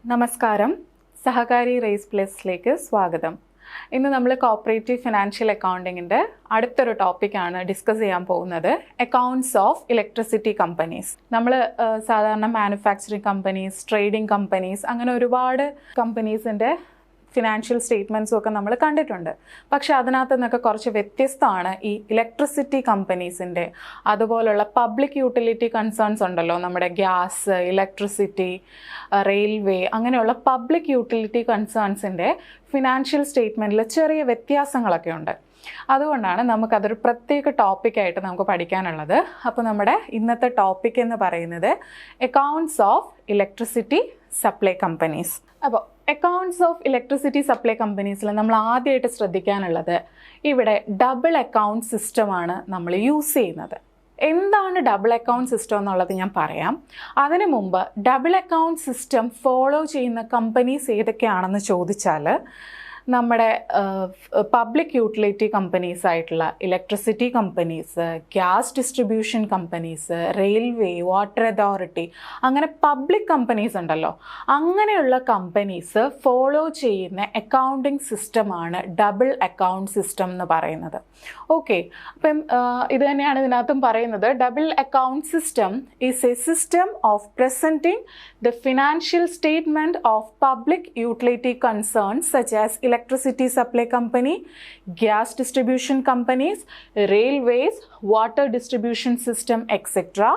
നമസ്കാരം, സഹകാരി റേസ് പ്ലസിലേക്ക് സ്വാഗതം. ഇന്ന് നമ്മൾ കോപ്പറേറ്റീവ് ഫിനാൻഷ്യൽ അക്കൗണ്ടിങ്ങിൻ്റെ അടുത്തൊരു ടോപ്പിക്കാണ് ഡിസ്കസ് ചെയ്യാൻ പോകുന്നത്. Accounts of electricity companies. നമ്മൾ സാധാരണ മാനുഫാക്ചറിങ് കമ്പനീസ്, ട്രേഡിംഗ് കമ്പനീസ്, അങ്ങനെ ഒരുപാട് കമ്പനീസിൻ്റെ ഫിനാൻഷ്യൽ സ്റ്റേറ്റ്മെൻറ്റ്സും ഒക്കെ നമ്മൾ കണ്ടിട്ടുണ്ട്. പക്ഷേ അതിനകത്ത് നിന്നൊക്കെ കുറച്ച് വ്യത്യസ്തമാണ് ഈ ഇലക്ട്രിസിറ്റി കമ്പനീസിൻ്റെ. അതുപോലുള്ള പബ്ലിക് യൂട്ടിലിറ്റി കൺസേൺസ് ഉണ്ടല്ലോ, നമ്മുടെ ഗ്യാസ്, ഇലക്ട്രിസിറ്റി, റെയിൽവേ, അങ്ങനെയുള്ള പബ്ലിക് യൂട്ടിലിറ്റി കൺസേൺസിൻ്റെ ഫിനാൻഷ്യൽ സ്റ്റേറ്റ്മെൻറ്റിൽ ചെറിയ വ്യത്യാസങ്ങളൊക്കെ ഉണ്ട്. അതുകൊണ്ടാണ് നമുക്കതൊരു പ്രത്യേക ടോപ്പിക്കായിട്ട് നമുക്ക് പഠിക്കാനുള്ളത്. അപ്പോൾ നമ്മുടെ ഇന്നത്തെ ടോപ്പിക് എന്ന് പറയുന്നത് accounts of electricity supply companies. അപ്പോൾ അക്കൗണ്ട്സ് ഓഫ് ഇലക്ട്രിസിറ്റി സപ്ലൈ കമ്പനീസിൽ നമ്മൾ ആദ്യമായിട്ട് ശ്രദ്ധിക്കാനുള്ളത്, ഇവിടെ ഡബിൾ അക്കൗണ്ട് സിസ്റ്റമാണ് നമ്മൾ യൂസ് ചെയ്യുന്നത്. എന്താണ് ഡബിൾ അക്കൗണ്ട് സിസ്റ്റം എന്നുള്ളത് ഞാൻ പറയാം. അതിനു മുമ്പ് ഡബിൾ അക്കൗണ്ട് സിസ്റ്റം ഫോളോ ചെയ്യുന്ന കമ്പനീസ് ഏതൊക്കെയാണെന്ന് ചോദിച്ചാൽ, നമ്മുടെ പബ്ലിക് യൂട്ടിലിറ്റി കമ്പനീസ് ആയിട്ടുള്ള electricity companies, gas distribution companies, railway, water authority, അങ്ങനെ പബ്ലിക് കമ്പനീസ് ഉണ്ടല്ലോ, അങ്ങനെയുള്ള കമ്പനീസ് ഫോളോ ചെയ്യുന്ന അക്കൗണ്ടിങ് സിസ്റ്റമാണ് ഡബിൾ അക്കൗണ്ട് സിസ്റ്റം എന്ന് പറയുന്നത്. ഓക്കെ, അപ്പം ഇത് തന്നെയാണ് ഇതിനകത്തും പറയുന്നത്. Double account system is A system of presenting the financial statement of public utility concerns such as electricity supply company, gas distribution companies, railways, water distribution system, etc.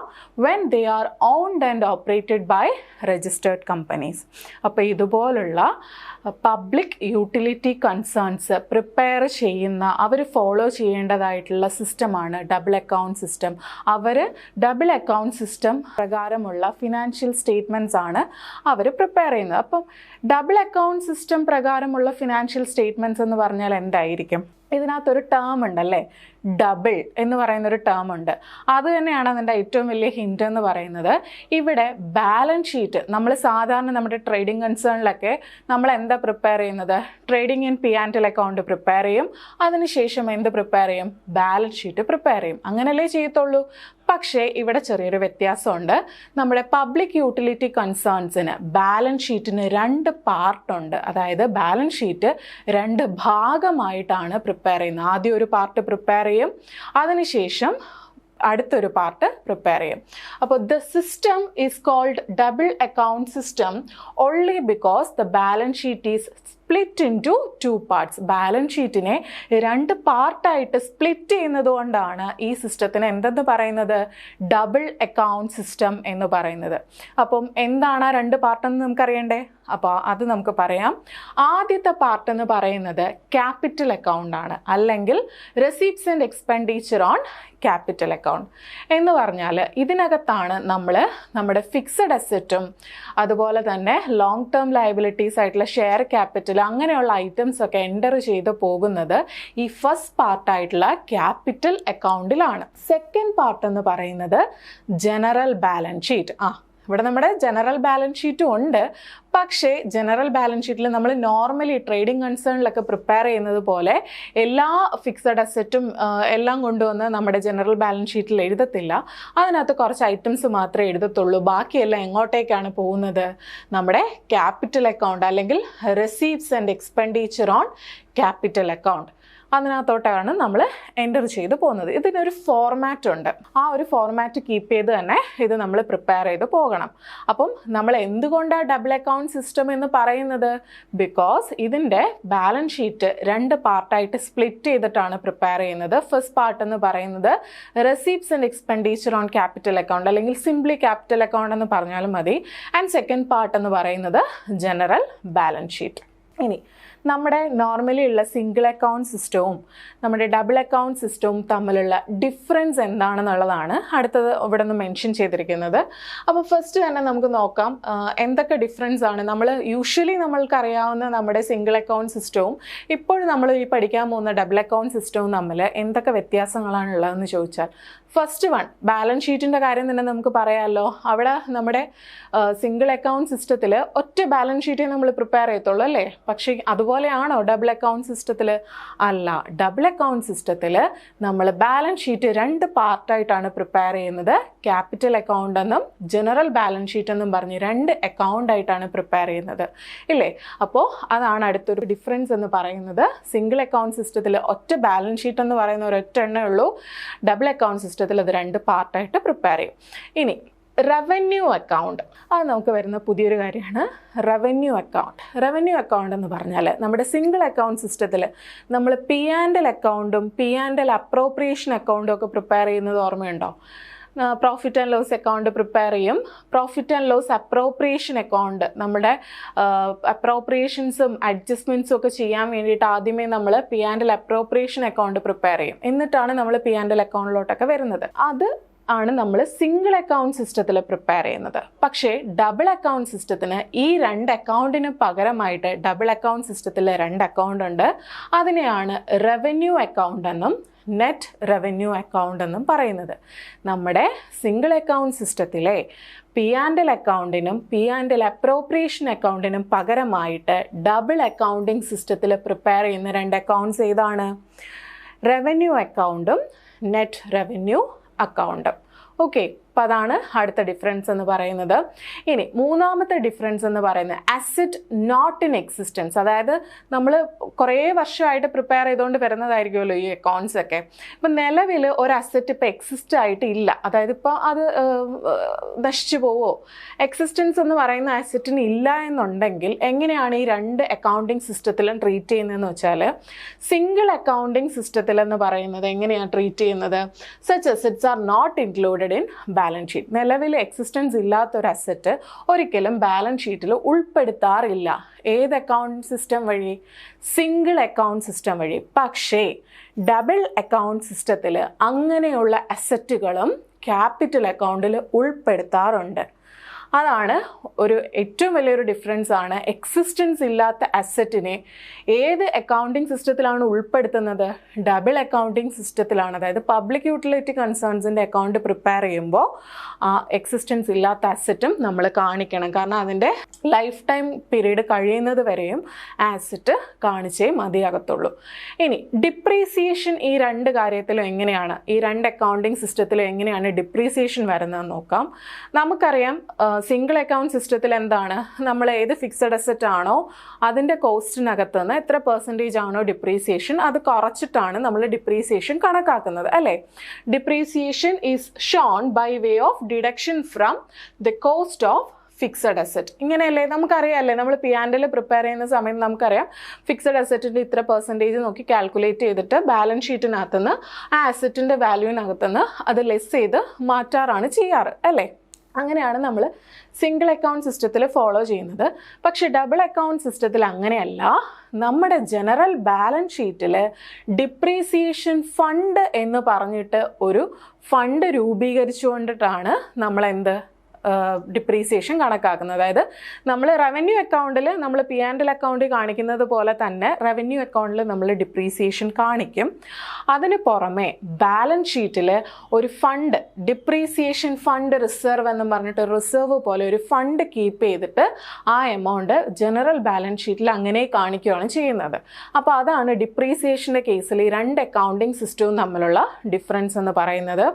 when they are owned and operated by registered companies. അപ്പോൾ ഇതുപോലുള്ള public utility concerns prepare ചെയ്യുന്ന, അവർ follow ചെയ്യേണ്ടതായിട്ടുള്ള സിസ്റ്റമാണ് double account system. അവർ double account system പ്രകാരമുള്ള financial statements ആണ് അവർ prepare ചെയ്യുന്നത്. അപ്പം double account system പ്രകാരമുള്ള financial statements എന്ന് പറഞ്ഞാൽ എന്തായിരിക്കും? ഇതിനകത്തൊരു ടേം ഉണ്ടല്ലേ, ഡബിൾ എന്ന് പറയുന്നൊരു ടേം ഉണ്ട്. അത് തന്നെയാണ് അതിൻ്റെ ഏറ്റവും വലിയ ഹിൻറ്റ് എന്ന് പറയുന്നത്. ഇവിടെ ബാലൻസ് ഷീറ്റ്, നമ്മൾ സാധാരണ നമ്മുടെ ട്രേഡിംഗ് കൺസേണിലൊക്കെ നമ്മൾ എന്താ പ്രിപ്പയർ ചെയ്യുന്നത്? Trading in P&L account prepare ചെയ്യും. അതിനുശേഷം എന്ത് പ്രിപ്പയർ ചെയ്യും? ബാലൻസ് ഷീറ്റ് പ്രിപ്പയർ ചെയ്യും. അങ്ങനെയല്ലേ ചെയ്യത്തുള്ളൂ. പക്ഷേ ഇവിടെ ചെറിയൊരു വ്യത്യാസമുണ്ട്. നമ്മുടെ പബ്ലിക് യൂട്ടിലിറ്റി കൺസേൺസിന് ബാലൻസ് ഷീറ്റിന് രണ്ട് പാർട്ടുണ്ട്. അതായത് ബാലൻസ് ഷീറ്റ് രണ്ട് ഭാഗമായിട്ടാണ് പ്രിപ്പയർ ചെയ്യുന്നത്. ആദ്യം ഒരു പാർട്ട് പ്രിപ്പയർ ചെയ്യും, അതിനുശേഷം അടുത്തൊരു പാർട്ട് പ്രിപ്പയർ ചെയ്യും. അപ്പോൾ the system is called double account system only because the balance sheet is split in to two parts. Balance ഷീറ്റിനെ രണ്ട് പാർട്ടായിട്ട് സ്പ്ലിറ്റ് ചെയ്യുന്നത് കൊണ്ടാണ് ഈ സിസ്റ്റത്തിന് എന്തെന്ന് പറയുന്നത്? ഡബിൾ അക്കൗണ്ട് സിസ്റ്റം എന്ന് പറയുന്നത്. അപ്പം എന്താണ് ആ രണ്ട് പാർട്ടെന്ന് നമുക്കറിയണ്ടേ? അപ്പോൾ അത് നമുക്ക് പറയാം. ആദ്യത്തെ പാർട്ട് എന്ന് പറയുന്നത് ക്യാപിറ്റൽ അക്കൗണ്ട് ആണ്, അല്ലെങ്കിൽ receipts and expenditure on capital account എന്ന് പറഞ്ഞാൽ ഇതിനകത്താണ് നമ്മൾ നമ്മുടെ ഫിക്സഡ് അസറ്റും അതുപോലെ തന്നെ ലോങ് ടേം ലയബിലിറ്റീസ് ആയിട്ടുള്ള ഷെയർ ക്യാപിറ്റൽ, അങ്ങനെയുള്ള ഐറ്റംസ് ഒക്കെ എൻ്റർ ചെയ്ത് പോകുന്നത് ഈ ഫസ്റ്റ് പാർട്ടായിട്ടുള്ള ക്യാപിറ്റൽ അക്കൗണ്ടിലാണ്. സെക്കൻഡ് പാർട്ട് എന്ന് പറയുന്നത് ജനറൽ ബാലൻസ് ഷീറ്റ്. ഇവിടെ നമ്മുടെ ജനറൽ ബാലൻസ് ഷീറ്റും ഉണ്ട്. പക്ഷേ ജനറൽ ബാലൻസ് ഷീറ്റിൽ നമ്മൾ നോർമലി ട്രേഡിംഗ് കൺസേണിലൊക്കെ പ്രിപ്പയർ ചെയ്യുന്നത് പോലെ എല്ലാ ഫിക്സഡ് അസറ്റും എല്ലാം കൊണ്ടുവന്ന് നമ്മുടെ ജനറൽ ബാലൻസ് ഷീറ്റിൽ എഴുതത്തില്ല. അതിനകത്ത് കുറച്ച് ഐറ്റംസ് മാത്രമേ എഴുതത്തുള്ളൂ. ബാക്കിയെല്ലാം എങ്ങോട്ടേക്കാണ് പോകുന്നത്? നമ്മുടെ ക്യാപിറ്റൽ അക്കൗണ്ട്, അല്ലെങ്കിൽ receipts and expenditure on capital account, അതിനകത്തോട്ടാണ് നമ്മൾ എൻ്റർ ചെയ്ത് പോകുന്നത്. ഇതിനൊരു ഫോർമാറ്റ് ഉണ്ട്. ആ ഒരു ഫോർമാറ്റ് കീപ്പ് ചെയ്ത് തന്നെ ഇത് നമ്മൾ പ്രിപ്പയർ ചെയ്ത് പോകണം. അപ്പം നമ്മൾ എന്തുകൊണ്ടാണ് ഡബിൾ അക്കൗണ്ട് സിസ്റ്റം എന്ന് പറയുന്നത്? ബിക്കോസ് ഇതിൻ്റെ ബാലൻസ് ഷീറ്റ് രണ്ട് പാർട്ടായിട്ട് സ്പ്ലിറ്റ് ചെയ്തിട്ടാണ് പ്രിപ്പയർ ചെയ്യുന്നത്. ഫസ്റ്റ് പാർട്ട് എന്ന് പറയുന്നത് receipts and expenditure on capital account, അല്ലെങ്കിൽ സിംപ്ലി ക്യാപിറ്റൽ അക്കൗണ്ട് എന്ന് പറഞ്ഞാലും മതി. ആൻഡ് സെക്കൻഡ് പാർട്ട് എന്ന് പറയുന്നത് ജനറൽ ബാലൻസ് ഷീറ്റ്. ഇനി നമ്മുടെ നോർമലി ഉള്ള സിംഗിൾ അക്കൗണ്ട് സിസ്റ്റവും നമ്മുടെ ഡബിൾ അക്കൗണ്ട് സിസ്റ്റവും തമ്മിലുള്ള ഡിഫറൻസ് എന്താണെന്നുള്ളതാണ് അടുത്തത് ഇവിടെ നിന്ന് മെൻഷൻ ചെയ്തിരിക്കുന്നത്. അപ്പോൾ ഫസ്റ്റ് തന്നെ നമുക്ക് നോക്കാം എന്തൊക്കെ ഡിഫറൻസ് ആണ്. നമ്മൾ യൂഷ്വലി നമ്മൾക്കറിയാവുന്ന നമ്മുടെ സിംഗിൾ അക്കൗണ്ട് സിസ്റ്റവും ഇപ്പോഴും നമ്മൾ ഈ പഠിക്കാൻ പോകുന്ന ഡബിൾ അക്കൗണ്ട് സിസ്റ്റവും തമ്മിൽ എന്തൊക്കെ വ്യത്യാസങ്ങളാണുള്ളതെന്ന് ചോദിച്ചാൽ, ഫസ്റ്റ് വൺ, ബാലൻസ് ഷീറ്റിൻ്റെ കാര്യം തന്നെ നമുക്ക് പറയാമല്ലോ. അവിടെ നമ്മുടെ സിംഗിൾ അക്കൗണ്ട് സിസ്റ്റത്തിൽ ഒറ്റ ബാലൻസ് ഷീറ്റേ നമ്മൾ പ്രിപ്പയർ ചെയ്യത്തുള്ളൂ അല്ലേ? പക്ഷേ അതുപോലെ അതുപോലെയാണോ ഡബിൾ അക്കൗണ്ട് സിസ്റ്റത്തിൽ? അല്ല. ഡബിൾ അക്കൗണ്ട് സിസ്റ്റത്തിൽ നമ്മൾ ബാലൻസ് ഷീറ്റ് 2 പാർട്ടായിട്ടാണ് പ്രിപ്പയർ ചെയ്യുന്നത്. ക്യാപിറ്റൽ അക്കൗണ്ട് എന്നും ജനറൽ ബാലൻസ് ഷീറ്റ് എന്നും പറഞ്ഞ് 2 അക്കൗണ്ട് ആയിട്ടാണ് പ്രിപ്പയർ ചെയ്യുന്നത് ഇല്ലേ? അപ്പോൾ അതാണ് അടുത്തൊരു ഡിഫറൻസ് എന്ന് പറയുന്നത്. സിംഗിൾ അക്കൗണ്ട് സിസ്റ്റത്തിൽ ഒറ്റ ബാലൻസ് ഷീറ്റ് എന്ന് പറയുന്ന ഒരൊറ്റ എണ്ണേ ഉള്ളൂ. ഡബിൾ അക്കൗണ്ട് സിസ്റ്റത്തിൽ അത് 2 പാർട്ടായിട്ട് പ്രിപ്പയർ ചെയ്യും. ഇനി റവന്യൂ അക്കൗണ്ട്, അത് നമുക്ക് വരുന്ന പുതിയൊരു കാര്യമാണ്. റവന്യൂ അക്കൗണ്ട് എന്ന് പറഞ്ഞാൽ നമ്മുടെ സിംഗിൾ അക്കൗണ്ട് സിസ്റ്റത്തിൽ നമ്മൾ P&L അക്കൗണ്ടും P&L അപ്രോപ്രിയേഷൻ അക്കൗണ്ടും ഒക്കെ പ്രിപ്പയർ ചെയ്യുന്നത് ഓർമ്മയുണ്ടോ? Profit and loss account prepare ചെയ്യും. Profit and loss appropriation account നമ്മുടെ അപ്രോപ്രിയേഷൻസും അഡ്ജസ്റ്റ്മെൻറ്റ്സും ഒക്കെ ചെയ്യാൻ വേണ്ടിയിട്ട് ആദ്യമേ നമ്മൾ P&L അപ്രോപ്രിയേഷൻ അക്കൗണ്ട് പ്രിപ്പയർ ചെയ്യും. എന്നിട്ടാണ് നമ്മൾ P&L അക്കൗണ്ടിലോട്ടൊക്കെ വരുന്നത്. അത് ആണ് നമ്മൾ സിംഗിൾ അക്കൗണ്ട് സിസ്റ്റത്തിൽ പ്രിപ്പയർ ചെയ്യുന്നത്. പക്ഷേ ഡബിൾ അക്കൗണ്ട് സിസ്റ്റത്തിന് ഈ 2 അക്കൗണ്ടിന് പകരമായിട്ട് ഡബിൾ അക്കൗണ്ട് സിസ്റ്റത്തിൽ 2 അക്കൗണ്ട് ഉണ്ട്. അതിനെയാണ് റവന്യൂ അക്കൗണ്ട് എന്നും നെറ്റ് റവന്യൂ അക്കൗണ്ട് എന്നും പറയുന്നത്. നമ്മുടെ സിംഗിൾ അക്കൗണ്ട് സിസ്റ്റത്തിലെ P&L അക്കൗണ്ടിനും P&L അപ്രോപ്രിയേഷൻ അക്കൗണ്ടിനും പകരമായിട്ട് ഡബിൾ അക്കൗണ്ടിങ് സിസ്റ്റത്തിൽ പ്രിപ്പയർ ചെയ്യുന്ന 2 അക്കൗണ്ട്സ് ഏതാണ്? റവന്യൂ അക്കൗണ്ടും നെറ്റ് റവന്യൂ അക്കൗണ്ടും. ഓക്കെ, അപ്പോൾ അതാണ് അടുത്ത ഡിഫറൻസ് എന്ന് പറയുന്നത്. ഇനി മൂന്നാമത്തെ ഡിഫറൻസ് എന്ന് പറയുന്നത് അസറ്റ് നോട്ട് ഇൻ എക്സിസ്റ്റൻസ്. അതായത് നമ്മൾ കുറേ വർഷമായിട്ട് പ്രിപ്പയർ ചെയ്തുകൊണ്ട് വരുന്നതായിരിക്കുമല്ലോ ഈ അക്കൗണ്ട്സ് ഒക്കെ. ഇപ്പം നിലവിൽ ഒരു അസറ്റ് ഇപ്പോൾ എക്സിസ്റ്റ് ആയിട്ട് ഇല്ല, അതായത് ഇപ്പോൾ അത് നശിച്ചു പോവോ, എക്സിസ്റ്റൻസ് എന്ന് പറയുന്ന അസറ്റിന് ഇല്ല എന്നുണ്ടെങ്കിൽ എങ്ങനെയാണ് ഈ 2 അക്കൗണ്ടിങ് സിസ്റ്റത്തിലും ട്രീറ്റ് ചെയ്യുന്നതെന്ന് വെച്ചാൽ, സിംഗിൾ അക്കൗണ്ടിങ് സിസ്റ്റത്തിലെന്ന് പറയുന്നത് എങ്ങനെയാണ് ട്രീറ്റ് ചെയ്യുന്നത്? Such assets are not included in balance sheet. നിലവിൽ എക്സിസ്റ്റൻസ് ഇല്ലാത്തൊരു അസറ്റ് ഒരിക്കലും ബാലൻസ് ഷീറ്റിൽ ഉൾപ്പെടുത്താറില്ല. ഏത് അക്കൗണ്ട് സിസ്റ്റം വഴി? സിംഗിൾ അക്കൗണ്ട് സിസ്റ്റം വഴി. പക്ഷേ ഡബിൾ അക്കൗണ്ട് സിസ്റ്റത്തിൽ അങ്ങനെയുള്ള അസറ്റുകളും ക്യാപിറ്റൽ അക്കൗണ്ടിൽ ഉൾപ്പെടുത്താറുണ്ട്. അതാണ് ഒരു ഏറ്റവും വലിയൊരു ഡിഫറൻസ് ആണ്. എക്സിസ്റ്റൻസ് ഇല്ലാത്ത അസറ്റിനെ ഏത് അക്കൗണ്ടിങ് സിസ്റ്റത്തിലാണ് ഉൾപ്പെടുത്തുന്നത്? ഡബിൾ അക്കൗണ്ടിങ് സിസ്റ്റത്തിലാണ്. അതായത് പബ്ലിക് യൂട്ടിലിറ്റി കൺസേൺസിൻ്റെ അക്കൗണ്ട് പ്രിപ്പയർ ചെയ്യുമ്പോൾ ആ എക്സിസ്റ്റൻസ് ഇല്ലാത്ത അസറ്റും നമ്മൾ കാണിക്കണം. കാരണം അതിൻ്റെ ലൈഫ് ടൈം പീരീഡ് കഴിയുന്നത് വരെയും ആ അസറ്റ് കാണിച്ചേ മതിയാകത്തുള്ളൂ. ഇനി ഡിപ്രീസിയേഷൻ ഈ 2 കാര്യത്തിലും എങ്ങനെയാണ്, ഈ 2 അക്കൗണ്ടിങ് സിസ്റ്റത്തിലും എങ്ങനെയാണ് ഡിപ്രീസിയേഷൻ വരുന്നതെന്ന് നോക്കാം. നമുക്കറിയാം സിംഗിൾ അക്കൗണ്ട് സിസ്റ്റത്തിൽ എന്താണ്, നമ്മൾ ഏത് ഫിക്സഡ് അസറ്റ് ആണോ അതിൻ്റെ കോസ്റ്റിനകത്ത് നിന്ന് എത്ര പെർസെൻറ്റേജ് ആണോ ഡിപ്രീസിയേഷൻ, അത് കുറച്ചിട്ടാണ് നമ്മൾ ഡിപ്രീസിയേഷൻ കണക്കാക്കുന്നത് അല്ലേ? Depreciation is shown by way of deduction from the cost of fixed asset. ഇങ്ങനെയല്ലേ നമുക്കറിയാമല്ലേ, നമ്മൾ P&L പ്രിപ്പയർ ചെയ്യുന്ന സമയത്ത് നമുക്കറിയാം ഫിക്സഡ് അസറ്റിൻ്റെ ഇത്ര പെർസെൻറ്റേജ് നോക്കി കാൽക്കുലേറ്റ് ചെയ്തിട്ട് ബാലൻസ് ഷീറ്റിനകത്തുനിന്ന് ആ അസറ്റിൻ്റെ വാല്യൂവിനകത്തുനിന്ന് അത് ലെസ് ചെയ്ത് മാറ്റാറാണ് ചെയ്യാറ് അല്ലേ? അങ്ങനെയാണ് നമ്മൾ സിംഗിൾ അക്കൗണ്ട് സിസ്റ്റത്തിൽ ഫോളോ ചെയ്യുന്നത്. പക്ഷേ ഡബിൾ അക്കൗണ്ട് സിസ്റ്റത്തിൽ അങ്ങനെയല്ല. നമ്മുടെ ജനറൽ ബാലൻസ് ഷീറ്റിൽ ഡിപ്രീസിയേഷൻ ഫണ്ട് എന്ന് പറഞ്ഞിട്ട് ഒരു ഫണ്ട് രൂപീകരിച്ചുകൊണ്ടിട്ടാണ് നമ്മളെന്ത് ഡിപ്രീസിയേഷൻ കണക്കാക്കുന്നത്. അതായത് നമ്മൾ റവന്യൂ അക്കൗണ്ടിൽ നമ്മൾ P&L അക്കൗണ്ടിൽ കാണിക്കുന്നത് പോലെ തന്നെ റവന്യൂ അക്കൗണ്ടിൽ നമ്മൾ ഡിപ്രീസിയേഷൻ കാണിക്കും. അതിന് പുറമെ ബാലൻസ് ഷീറ്റിൽ ഒരു ഫണ്ട്, ഡിപ്രീസിയേഷൻ ഫണ്ട് റിസർവ് എന്ന് പറഞ്ഞിട്ട് റിസർവ് പോലെ ഒരു ഫണ്ട് കീപ്പ് ചെയ്തിട്ട് ആ എമൗണ്ട് ജനറൽ ബാലൻസ് ഷീറ്റിൽ അങ്ങനെ കാണിക്കുകയാണ് ചെയ്യുന്നത്. അപ്പോൾ അതാണ് ഡിപ്രീസിയേഷൻ്റെ കേസിൽ ഈ 2 അക്കൗണ്ടിങ് സിസ്റ്റവും തമ്മിലുള്ള ഡിഫറൻസ് എന്ന് പറയുന്നത്.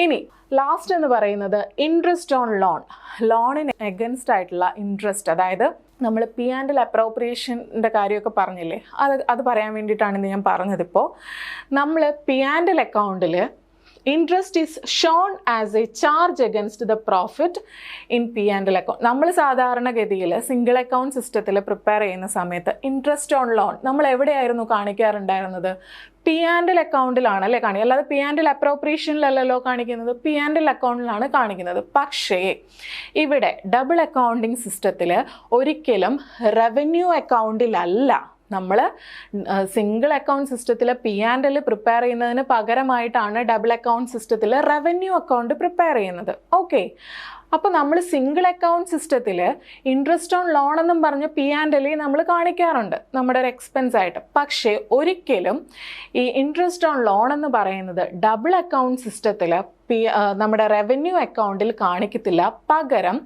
ഇനി ലാസ്റ്റ് എന്ന് പറയുന്നത് ഇൻട്രസ്റ്റ് ഓൺ ലോണിന് എഗൻസ്റ്റ് ആയിട്ടുള്ള ഇൻട്രസ്റ്റ്. അതായത് നമ്മൾ P&L അപ്രോപ്രിയേഷൻ്റെ കാര്യമൊക്കെ പറഞ്ഞില്ലേ, അത് പറയാൻ വേണ്ടിയിട്ടാണ് ഞാൻ പറഞ്ഞതിപ്പോൾ. നമ്മൾ P&L അക്കൗണ്ടിൽ interest is shown as A charge against the profit in P&L account. നമ്മൾ സാധാരണഗതിയിൽ സിംഗിൾ അക്കൗണ്ട് സിസ്റ്റത്തിൽ പ്രിപ്പയർ ചെയ്യുന്ന സമയത്ത് ഇൻട്രസ്റ്റ് ഓൺ ലോൺ നമ്മൾ എവിടെയായിരുന്നു കാണിക്കാറുണ്ടായിരുന്നത്? P&L അക്കൗണ്ടിലാണ് അല്ലേ കാണിക്കുക, അല്ലാതെ P&L അപ്രോപ്രിയേഷനിലല്ലോ കാണിക്കുന്നത്, P&L അക്കൗണ്ടിലാണ് കാണിക്കുന്നത്. പക്ഷേ ഇവിടെ ഡബിൾ അക്കൗണ്ടിങ് സിസ്റ്റത്തിൽ ഒരിക്കലും റവന്യൂ അക്കൗണ്ടിലല്ല. നമ്മൾ സിംഗിൾ അക്കൗണ്ട് സിസ്റ്റത്തിൽ P&L പ്രിപ്പയർ ചെയ്യുന്നതിന് പകരമായിട്ടാണ് ഡബിൾ അക്കൗണ്ട് സിസ്റ്റത്തിൽ റവന്യൂ അക്കൗണ്ട് പ്രിപ്പയർ ചെയ്യുന്നത്. ഓക്കെ, അപ്പോൾ നമ്മൾ സിംഗിൾ അക്കൗണ്ട് സിസ്റ്റത്തിൽ ഇൻട്രസ്റ്റ് ഓൺ ലോൺ എന്നും പറഞ്ഞ് P&L നമ്മൾ കാണിക്കാറുണ്ട് നമ്മുടെ ഒരു എക്സ്പെൻസ് ആയിട്ട്. പക്ഷേ ഒരിക്കലും ഈ ഇൻട്രസ്റ്റ് ഓൺ ലോൺ എന്ന് പറയുന്നത് ഡബിൾ അക്കൗണ്ട് സിസ്റ്റത്തിൽ നമ്മുടെ റവന്യൂ അക്കൗണ്ടിൽ കാണിക്കത്തില്ല. പകരം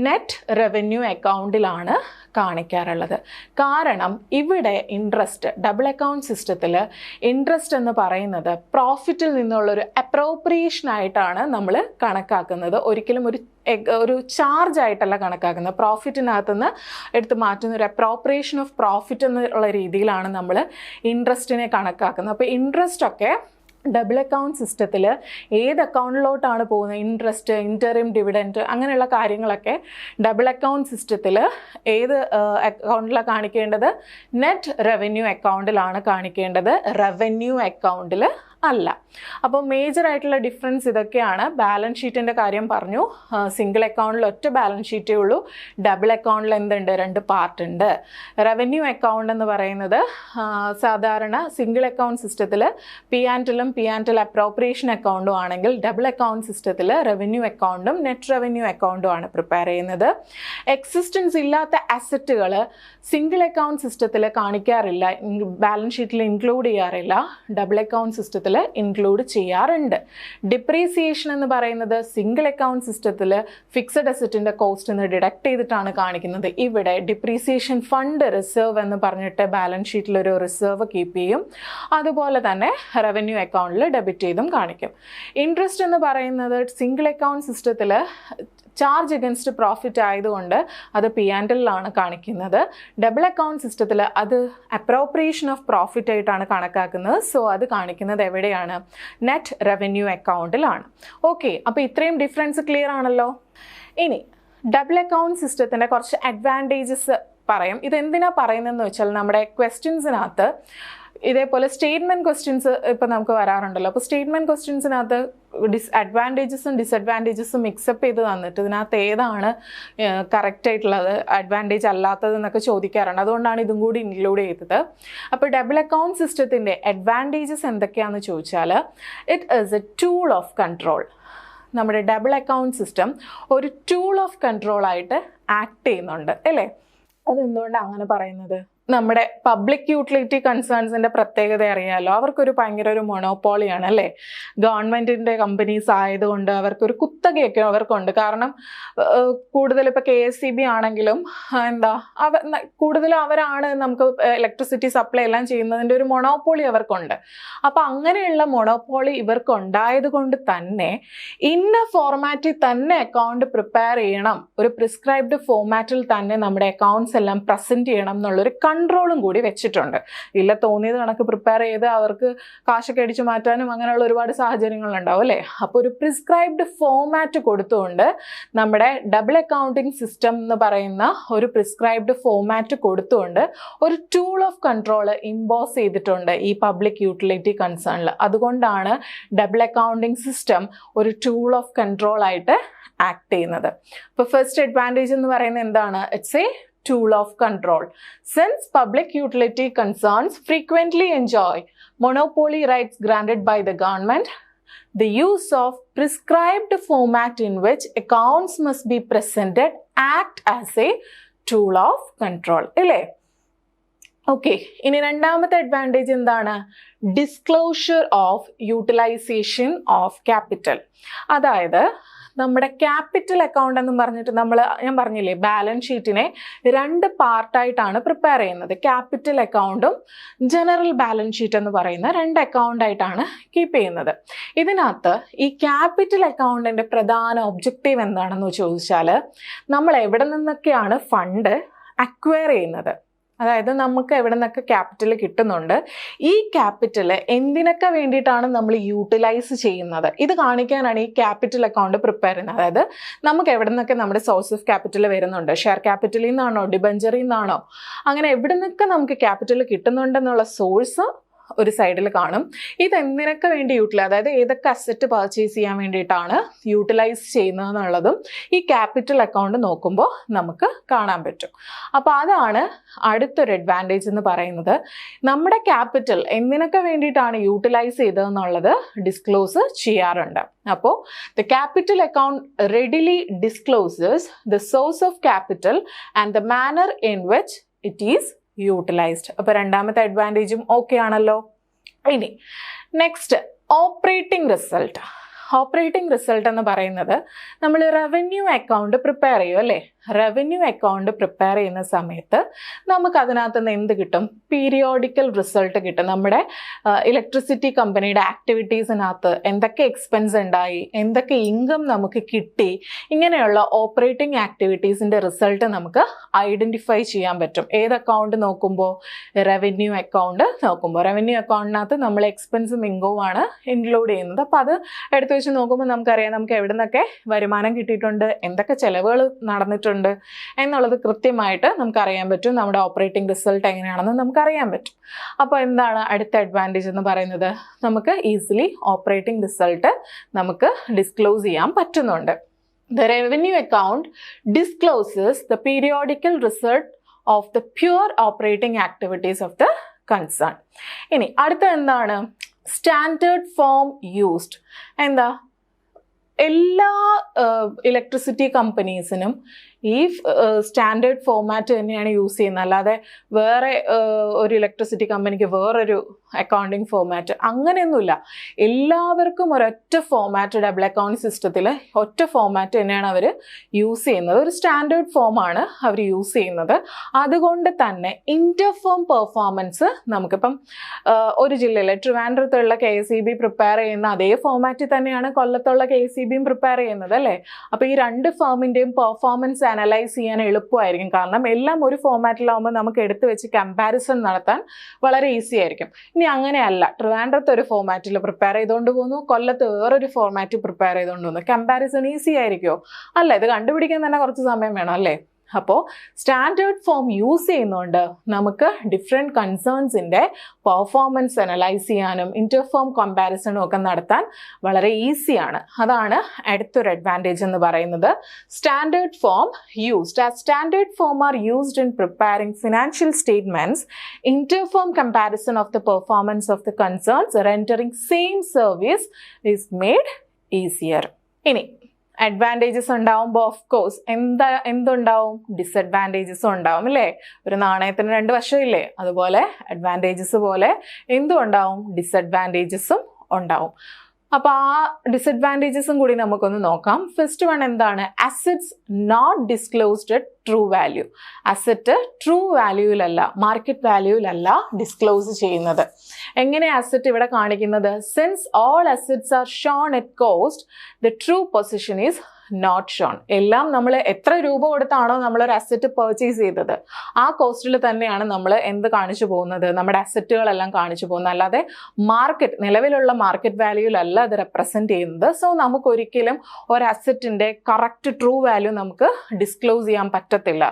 നെറ്റ് റവന്യൂ അക്കൗണ്ടിലാണ് കാണിക്കാറുള്ളത്. കാരണം ഇവിടെ ഇൻട്രസ്റ്റ് ഡബിൾ അക്കൗണ്ട് സിസ്റ്റത്തിൽ ഇൻട്രസ്റ്റ് എന്ന് പറയുന്നത് പ്രോഫിറ്റിൽ നിന്നുള്ളൊരു അപ്രോപ്രിയേഷൻ ആയിട്ടാണ് നമ്മൾ കണക്കാക്കുന്നത്. ഒരിക്കലും ഒരു ചാർജ് ആയിട്ടല്ല കണക്കാക്കുന്നത്. പ്രോഫിറ്റിനകത്തുനിന്ന് എടുത്ത് മാറ്റുന്ന ഒരു അപ്രോപ്രിയേഷൻ ഓഫ് പ്രോഫിറ്റ് എന്നുള്ള രീതിയിലാണ് നമ്മൾ ഇൻട്രസ്റ്റിനെ കണക്കാക്കുന്നത്. അപ്പോൾ ഇൻട്രസ്റ്റ് ഒക്കെ ഡബിൾ അക്കൗണ്ട് സിസ്റ്റത്തിൽ ഏത് അക്കൗണ്ടിലോട്ടാണ് പോകുന്നത്, ഇൻട്രസ്റ്റ്, ഇൻറ്ററിം ഡിവിഡൻറ്റ് അങ്ങനെയുള്ള കാര്യങ്ങളൊക്കെ ഡബിൾ അക്കൗണ്ട് സിസ്റ്റത്തിൽ ഏത് അക്കൗണ്ടിലാണ് കാണിക്കേണ്ടത്? നെറ്റ് റവന്യൂ അക്കൗണ്ടിലാണ് കാണിക്കേണ്ടത്, റവന്യൂ അക്കൗണ്ടിൽ അല്ല. അപ്പോൾ മേജർ ആയിട്ടുള്ള ഡിഫറൻസ് ഇതൊക്കെയാണ്. ബാലൻസ് ഷീറ്റിൻ്റെ കാര്യം പറഞ്ഞു. സിംഗിൾ അക്കൗണ്ടിൽ ഒറ്റ ബാലൻസ് ഷീറ്റേ ഉള്ളൂ. ഡബിൾ അക്കൗണ്ടിൽ എന്തുണ്ട്? 2 പാർട്ട് ഉണ്ട്. റവന്യൂ അക്കൗണ്ട് എന്ന് പറയുന്നത് സാധാരണ സിംഗിൾ അക്കൗണ്ട് സിസ്റ്റത്തിൽ P&L അപ്രോപ്രിയേഷൻ അക്കൗണ്ടും ആണെങ്കിൽ ഡബിൾ അക്കൗണ്ട് സിസ്റ്റത്തിൽ റവന്യൂ അക്കൗണ്ടും നെറ്റ് റവന്യൂ അക്കൗണ്ടും ആണ് പ്രിപ്പയർ ചെയ്യുന്നത്. എക്സിസ്റ്റൻസ് ഇല്ലാത്ത അസറ്റുകൾ സിംഗിൾ അക്കൗണ്ട് സിസ്റ്റത്തിൽ കാണിക്കാറില്ല, ബാലൻസ് ഷീറ്റിൽ ഇൻക്ലൂഡ് ചെയ്യാറില്ല. ഡബിൾ അക്കൗണ്ട് സിസ്റ്റത്തിൽ ഇൻക്ലൂഡ് ചെയ്യാറുണ്ട്. ഡിപ്രീസിയേഷൻ എന്ന് പറയുന്നത് സിംഗിൾ അക്കൗണ്ട് സിസ്റ്റത്തിൽ ഫിക്സഡ് അസറ്റിൻ്റെ കോസ്റ്റ് നിന്ന് ഡിഡക്ട് ചെയ്തിട്ടാണ് കാണിക്കുന്നത്. ഇവിടെ ഡിപ്രീസിയേഷൻ ഫണ്ട് റിസർവ് എന്ന് പറഞ്ഞിട്ട് ബാലൻസ് ഷീറ്റിൽ ഒരു റിസർവ് കീപ്പ് ചെയ്യും. അതുപോലെ തന്നെ റവന്യൂ അക്കൗണ്ടിൽ ഡെബിറ്റ് ചെയ്തും കാണിക്കും. ഇൻട്രസ്റ്റ് എന്ന് പറയുന്നത് സിംഗിൾ അക്കൗണ്ട് സിസ്റ്റത്തിൽ ചാർജ് അഗൻസ്റ്റ് പ്രോഫിറ്റ് ആയതുകൊണ്ട് അത് P&L കാണിക്കുന്നത്. ഡബിൾ അക്കൗണ്ട് സിസ്റ്റത്തിൽ അത് അപ്രോപ്രിയേഷൻ ഓഫ് പ്രോഫിറ്റ് ആയിട്ടാണ് കണക്കാക്കുന്നത്. സോ അത് കാണിക്കുന്നത് എവിടെയാണ്? Net revenue അക്കൗണ്ടിലാണ്. ഓക്കെ, അപ്പോൾ ഇത്രയും ഡിഫറൻസ് ക്ലിയർ ആണല്ലോ. ഇനി ഡബിൾ അക്കൗണ്ട് സിസ്റ്റത്തിൻ്റെ കുറച്ച് അഡ്വാൻറ്റേജസ് പറയും. ഇതെന്തിനാണ് പറയുന്നതെന്ന് വെച്ചാൽ നമ്മുടെ ക്വസ്റ്റ്യൻസിനകത്ത് ഇതേപോലെ സ്റ്റേറ്റ്മെൻറ്റ് ക്വസ്റ്റ്യൻസ് ഇപ്പോൾ നമുക്ക് വരാറുണ്ടല്ലോ. അപ്പോൾ സ്റ്റേറ്റ്മെൻറ്റ് ക്വസ്റ്റ്യൻസിനകത്ത് അഡ്വാൻറ്റേജസും ഡിസഡ്വാൻറ്റേജസും മിക്സപ്പ് ചെയ്ത് തന്നിട്ട് ഇതിനകത്ത് ഏതാണ് കറക്റ്റ് ആയിട്ടുള്ളത്, അഡ്വാൻറ്റേജ് അല്ലാത്തത് എന്നൊക്കെ ചോദിക്കാറുണ്ട്. അതുകൊണ്ടാണ് ഇതും കൂടി ഇൻക്ലൂഡ് ചെയ്തത്. അപ്പോൾ ഡബിൾ അക്കൗണ്ട് സിസ്റ്റത്തിൻ്റെ അഡ്വാൻറ്റേജസ് എന്തൊക്കെയാണെന്ന് ചോദിച്ചാൽ, it is A tool of control. നമ്മുടെ ഡബിൾ അക്കൗണ്ട് സിസ്റ്റം ഒരു ടൂൾ ഓഫ് കൺട്രോൾ ആയിട്ട് ആക്ട് ചെയ്യുന്നുണ്ട് അല്ലേ? അതെന്തുകൊണ്ടാണ് അങ്ങനെ പറയുന്നത്? നമ്മുടെ പബ്ലിക് യൂട്ടിലിറ്റി കൺസേൺസിൻ്റെ പ്രത്യേകത അറിയാമല്ലോ. അവർക്കൊരു ഭയങ്കര ഒരു മൊണോപ്പോളിയാണ് അല്ലേ? ഗവൺമെൻറ്റിൻ്റെ കമ്പനീസ് ആയതുകൊണ്ട് അവർക്കൊരു കുത്തകയൊക്കെ അവർക്കുണ്ട്. കാരണം കൂടുതൽ ഇപ്പോൾ KSEB ആണെങ്കിലും കൂടുതൽ അവരാണ് നമുക്ക് ഇലക്ട്രിസിറ്റി സപ്ലൈ എല്ലാം ചെയ്യുന്നതിൻ്റെ ഒരു മൊണോപ്പോളി അവർക്കുണ്ട്. അപ്പോൾ അങ്ങനെയുള്ള മൊണോപ്പോളി ഇവർക്കുണ്ടായത് കൊണ്ട് തന്നെ ഇന്ന ഫോർമാറ്റിൽ തന്നെ അക്കൗണ്ട് പ്രിപ്പയർ ചെയ്യണം, ഒരു പ്രിസ്ക്രൈബ്ഡ് ഫോർമാറ്റിൽ തന്നെ നമ്മുടെ അക്കൗണ്ട്സ് എല്ലാം പ്രസൻറ്റ് ചെയ്യണം എന്നുള്ളൊരു കൺട്രോളും കൂടി വെച്ചിട്ടുണ്ട്. ഇല്ല തോന്നിയത് കണക്ക് പ്രിപ്പയർ ചെയ്ത് അവർക്ക് കാശൊക്കെ അടിച്ചു മാറ്റാനും അങ്ങനെയുള്ള ഒരുപാട് സാഹചര്യങ്ങളുണ്ടാവും അല്ലേ? അപ്പോൾ ഒരു പ്രിസ്ക്രൈബ്ഡ് ഫോർമാറ്റ് കൊടുത്തുകൊണ്ട് നമ്മുടെ ഡബിൾ അക്കൗണ്ടിങ് സിസ്റ്റം എന്ന് പറയുന്ന ഒരു പ്രിസ്ക്രൈബ്ഡ് ഫോർമാറ്റ് കൊടുത്തുകൊണ്ട് ഒരു ടൂൾ ഓഫ് കൺട്രോൾ ഇമ്പോസ് ചെയ്തിട്ടുണ്ട് ഈ പബ്ലിക് യൂട്ടിലിറ്റി കൺസേണിൽ. അതുകൊണ്ടാണ് ഡബിൾ അക്കൗണ്ടിങ് സിസ്റ്റം ഒരു ടൂൾ ഓഫ് കൺട്രോൾ ആയിട്ട് ആക്ട് ചെയ്യുന്നത്. അപ്പോൾ ഫസ്റ്റ് അഡ്വാൻറ്റേജ് എന്ന് പറയുന്നത് എന്താണ്? It's a tool of control. Since public utility concerns frequently enjoy monopoly rights granted by the government, the use of prescribed format in which accounts must be presented act as a tool of control. ഇല്ലേ? Okay, ഇനി രണ്ടാമത്തെ advantage എന്താണ്? Disclosure of utilisation of capital. അതായത് നമ്മുടെ capital account എന്ന് പറഞ്ഞിട്ട് ഞാൻ പറഞ്ഞില്ലേ, ബാലൻസ് ഷീറ്റിനെ 2 പാർട്ടായിട്ടാണ് പ്രിപ്പയർ ചെയ്യുന്നത്. ക്യാപിറ്റൽ അക്കൗണ്ടും ജനറൽ ബാലൻസ് ഷീറ്റ് എന്ന് പറയുന്ന 2 അക്കൗണ്ടായിട്ടാണ് കീപ്പ് ചെയ്യുന്നത്. ഇതിനകത്ത് ഈ ക്യാപിറ്റൽ അക്കൗണ്ടിൻ്റെ പ്രധാന ഒബ്ജക്റ്റീവ് എന്താണെന്ന് ചോദിച്ചാൽ, നമ്മൾ എവിടെ നിന്നൊക്കെയാണ് ഫണ്ട് അക്വയർ ചെയ്യുന്നത്, അതായത് നമുക്ക് എവിടെ നിന്നൊക്കെ ക്യാപിറ്റൽ കിട്ടുന്നുണ്ട്, ഈ ക്യാപിറ്റൽ എന്തിനൊക്കെ വേണ്ടിയിട്ടാണ് നമ്മൾ യൂട്ടിലൈസ് ചെയ്യുന്നത്, ഇത് കാണിക്കാനാണ് ഈ ക്യാപിറ്റൽ അക്കൗണ്ട് പ്രിപ്പയർ ചെയ്യുന്നത്. അതായത് നമുക്ക് എവിടെ നിന്നൊക്കെ നമ്മുടെ സോഴ്സ് ഓഫ് ക്യാപിറ്റൽ വരുന്നുണ്ട്, ഷെയർ ക്യാപിറ്റലിൽ നിന്നാണോ ഡിബഞ്ചറിൽ നിന്നാണോ, അങ്ങനെ എവിടെ നിന്നൊക്കെ നമുക്ക് ക്യാപിറ്റൽ കിട്ടുന്നുണ്ടെന്നുള്ള സോഴ്സ് ഒരു സൈഡിൽ കാണും. ഇത് എന്തിനൊക്കെ വേണ്ടി അതായത് ഏതൊക്കെ അസറ്റ് പർച്ചേസ് ചെയ്യാൻ വേണ്ടിയിട്ടാണ് യൂട്ടിലൈസ് ചെയ്യുന്നത് എന്നുള്ളതും ഈ ക്യാപിറ്റൽ അക്കൗണ്ട് നോക്കുമ്പോൾ നമുക്ക് കാണാൻ പറ്റും. അപ്പോൾ അതാണ് അടുത്തൊരു അഡ്വാൻറ്റേജ് എന്ന് പറയുന്നത്. നമ്മുടെ ക്യാപിറ്റൽ എന്തിനൊക്കെ വേണ്ടിയിട്ടാണ് യൂട്ടിലൈസ് ചെയ്തതെന്നുള്ളത് ഡിസ്ക്ലോസ് ചെയ്യാറുണ്ട്. അപ്പോൾ the capital account readily discloses the source of capital and the manner in which it is utilized. അപ്പോൾ രണ്ടാമത്തെ അഡ്വാൻറ്റേജും ഓക്കെ ആണല്ലോ. ഇനി next operating result. Operating result എന്ന് പറയുന്നത് നമ്മൾ റവന്യൂ അക്കൗണ്ട് പ്രിപ്പയർ ചെയ്യും അല്ലേ. റവന്യൂ അക്കൗണ്ട് പ്രിപ്പയർ ചെയ്യുന്ന സമയത്ത് നമുക്ക് അതിനകത്ത് നിന്ന് എന്ത് കിട്ടും? പീരിയോഡിക്കൽ റിസൾട്ട് കിട്ടും. നമ്മുടെ ഇലക്ട്രിസിറ്റി കമ്പനിയുടെ ആക്ടിവിറ്റീസിനകത്ത് എന്തൊക്കെ എക്സ്പെൻസ് ഉണ്ടായി, എന്തൊക്കെ ഇൻകം നമുക്ക് കിട്ടി, ഇങ്ങനെയുള്ള ഓപ്പറേറ്റിംഗ് ആക്ടിവിറ്റീസിൻ്റെ റിസൾട്ട് നമുക്ക് ഐഡൻറ്റിഫൈ ചെയ്യാൻ പറ്റും. ഏത് അക്കൗണ്ട് നോക്കുമ്പോൾ? റവന്യൂ അക്കൗണ്ട് നോക്കുമ്പോൾ. റവന്യൂ അക്കൗണ്ടിനകത്ത് നമ്മൾ എക്സ്പെൻസും ഇൻകവുമാണ് ഇൻക്ലൂഡ് ചെയ്യുന്നത്. അപ്പോൾ അത് എടുത്തു വെച്ച് നോക്കുമ്പോൾ നമുക്കറിയാം നമുക്ക് എവിടെ നിന്നൊക്കെ വരുമാനം കിട്ടിയിട്ടുണ്ട്, എന്തൊക്കെ ചിലവുകൾ നടന്നിട്ടുണ്ട് എന്നുള്ളത് കൃത്യമായിട്ട് നമുക്കറിയാൻ പറ്റും. നമ്മുടെ ഓപ്പറേറ്റിംഗ് റിസൾട്ട് എങ്ങനെയാണെന്ന് നമുക്കറിയാൻ പറ്റും. അപ്പോൾ എന്താണ് അടുത്ത അഡ്വാൻറ്റേജ് എന്ന് പറയുന്നത്? നമുക്ക് ഈസിലി ഓപ്പറേറ്റിംഗ് റിസൾട്ട് നമുക്ക് ഡിസ്ക്ലോസ് ചെയ്യാൻ പറ്റുന്നുണ്ട്. The revenue account discloses the periodical result of the pure operating activities of the concern. ഇനി അടുത്ത എന്താണ്? Standard form used. എന്താ? എല്ലാ ഇലക്ട്രിസിറ്റി കമ്പനീസിനും ഈ സ്റ്റാൻഡേർഡ് ഫോമാറ്റ് തന്നെയാണ് യൂസ് ചെയ്യുന്നത്. അല്ലാതെ വേറെ ഒരു ഇലക്ട്രിസിറ്റി കമ്പനിക്ക് വേറൊരു അക്കൗണ്ടിങ് ഫോമാറ്റ് അങ്ങനെയൊന്നുമില്ല. എല്ലാവർക്കും ഒരൊറ്റ ഫോമാറ്റ്, ഡബിൾ അക്കൗണ്ട് സിസ്റ്റത്തിൽ ഒറ്റ ഫോമാറ്റ് തന്നെയാണ് അവർ യൂസ് ചെയ്യുന്നത്. ഒരു സ്റ്റാൻഡേർഡ് ഫോമാണ് അവർ യൂസ് ചെയ്യുന്നത്. അതുകൊണ്ട് തന്നെ ഇൻ്റർഫോം പെർഫോമൻസ് നമുക്കിപ്പം ഒരു ജില്ലയിൽ ട്രിവാൻഡ്രത്തുള്ള KSEB പ്രിപ്പയർ ചെയ്യുന്ന അതേ ഫോമാറ്റിൽ തന്നെയാണ് കൊല്ലത്തുള്ള KSEBയും പ്രിപ്പയർ ചെയ്യുന്നത് അല്ലേ. അപ്പോൾ ഈ രണ്ട് ഫേമിൻ്റെയും പെർഫോമൻസ് അനലൈസ് ചെയ്യാൻ എളുപ്പമായിരിക്കും. കാരണം എല്ലാം ഒരു ഫോമാറ്റിലാവുമ്പോൾ നമുക്ക് എടുത്തു വെച്ച് കമ്പാരിസൺ നടത്താൻ വളരെ ഈസി ആയിരിക്കും. ഇനി അങ്ങനെയല്ല, ട്രിവാൻഡ്രത്ത് ഒരു ഫോമാറ്റിൽ പ്രിപ്പയർ ചെയ്തുകൊണ്ട് പോകുന്നു, കൊല്ലത്ത് വേറൊരു ഫോമാറ്റ് പ്രിപ്പയർ ചെയ്തുകൊണ്ട് പോകുന്നു, കമ്പാരിസൺ ഈസി ആയിരിക്കുമോ? അല്ല, ഇത് കണ്ടുപിടിക്കാൻ തന്നെ കുറച്ച് സമയം വേണം അല്ലേ. അപ്പോൾ സ്റ്റാൻഡേർഡ് ഫോം യൂസ് ചെയ്യുന്നതുകൊണ്ട് നമുക്ക് ഡിഫറെൻറ്റ് കൺസേൺസിൻ്റെ പെർഫോമൻസ് അനലൈസ് ചെയ്യാനും ഇൻ്റർഫോം കമ്പാരിസണും ഒക്കെ നടത്താൻ വളരെ ഈസിയാണ്. അതാണ് അടുത്തൊരു അഡ്വാൻറ്റേജ് എന്ന് പറയുന്നത്. Standard form used. As standard form are used in preparing financial statements, interfirm comparison of the performance of the concerns rendering same service is made easier. ഇനി അഡ്വാൻറ്റേജസ് ഉണ്ടാവുമ്പോൾ ഓഫ് കോഴ്സ് എന്തുണ്ടാവും? ഡിസഡ്വാൻറ്റേജസ് ഉണ്ടാവും അല്ലേ. ഒരു നാണയത്തിന് രണ്ട് വശമില്ലേ, അതുപോലെ അഡ്വാൻറ്റേജസ് പോലെ എന്തും ഉണ്ടാവും, ഡിസഡ്വാൻറ്റേജസും ഉണ്ടാവും. അപ്പോൾ ആ ഡിസഡ്വാൻറ്റേജസും കൂടി നമുക്കൊന്ന് നോക്കാം. ഫസ്റ്റ് വൺ എന്താണ്? Assets not disclosed at true value. Asset true വാല്യൂവിലല്ല, മാർക്കറ്റ് വാല്യൂവിലല്ല ഡിസ്ക്ലോസ് ചെയ്യുന്നത്. എങ്ങനെ അസറ്റ് ഇവിടെ കാണിക്കുന്നത്? Since all assets are shown at cost, the true position is not shown. എല്ലാം നമ്മൾ എത്ര രൂപ കൊടുത്താണോ നമ്മളൊരു അസറ്റ് പർച്ചേസ് ചെയ്തത് ആ കോസ്റ്റിൽ തന്നെയാണ് നമ്മൾ എന്ത് കാണിച്ചു പോകുന്നത്? നമ്മുടെ അസറ്റുകളെല്ലാം കാണിച്ചു പോകുന്നത്. അല്ലാതെ നിലവിലുള്ള മാർക്കറ്റ് വാല്യൂവിലല്ല അത് റെപ്രസെൻറ്റ് ചെയ്യുന്നത്. സോ നമുക്കൊരിക്കലും ഒരു അസറ്റിൻ്റെ കറക്റ്റ് ട്രൂ വാല്യൂ നമുക്ക് ഡിസ്ക്ലോസ് ചെയ്യാൻ പറ്റത്തില്ല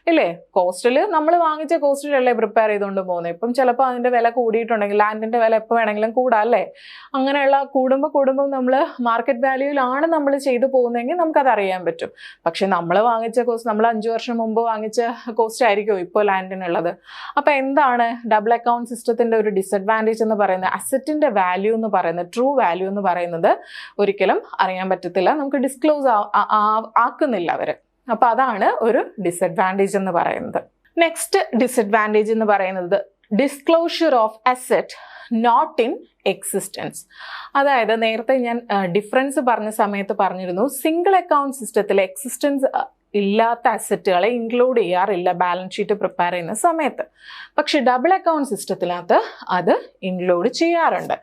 ഇല്ലേ. കോസ്റ്റിൽ നമ്മൾ വാങ്ങിച്ച കോസ്റ്റിലല്ലേ പ്രിപ്പയർ ചെയ്തുകൊണ്ട് പോകുന്നത്. ഇപ്പം ചിലപ്പോൾ അതിൻ്റെ വില കൂടിയിട്ടുണ്ടെങ്കിൽ ലാൻഡിൻ്റെ വില എപ്പോൾ വേണമെങ്കിലും കൂടാം അല്ലേ. അങ്ങനെയുള്ള കൂടുമ്പോൾ നമ്മൾ മാർക്കറ്റ് വാല്യൂവിലാണ് നമ്മൾ ചെയ്തു പോകുന്നതെങ്കിൽ നമുക്കത് അറിയാൻ പറ്റും. പക്ഷെ നമ്മൾ വാങ്ങിച്ച കോസ്റ്റ്, നമ്മൾ 5 വർഷം മുമ്പ് വാങ്ങിച്ച കോസ്റ്റ് ആയിരിക്കും ഇപ്പോൾ ലാൻഡിനുള്ളത്. അപ്പോൾ എന്താണ് ഡബിൾ അക്കൗണ്ട് സിസ്റ്റത്തിൻ്റെ ഒരു ഡിസഡ്വാൻറ്റേജ് എന്ന് പറയുന്നത്? അസറ്റിൻ്റെ വാല്യൂ എന്ന് പറയുന്നത്, ട്രൂ വാല്യൂ എന്ന് പറയുന്നത് ഒരിക്കലും അറിയാൻ പറ്റത്തില്ല, നമുക്ക് ഡിസ്ക്ലോസ് ആക്കുന്നില്ല അവർ. അപ്പോൾ അതാണ് ഒരു ഡിസഡ്വാൻറ്റേജ് എന്ന് പറയുന്നത്. നെക്സ്റ്റ് ഡിസഡ്വാൻറ്റേജ് എന്ന് പറയുന്നത് disclosure of asset not in existence. അതായത് നേരത്തെ ഞാൻ ഡിഫറൻസ് പറഞ്ഞ സമയത്ത് പറഞ്ഞിരുന്നു, സിംഗിൾ അക്കൗണ്ട് സിസ്റ്റത്തിൽ എക്സിസ്റ്റൻസ് ഇല്ലാത്ത അസറ്റുകളെ ഇൻക്ലൂഡ് ചെയ്യാറില്ല ബാലൻസ് ഷീറ്റ് പ്രിപ്പയർ ചെയ്യുന്ന സമയത്ത്. പക്ഷെ ഡബിൾ അക്കൗണ്ട് സിസ്റ്റത്തിനകത്ത് അത് ഇൻക്ലൂഡ് ചെയ്യാറുണ്ട്.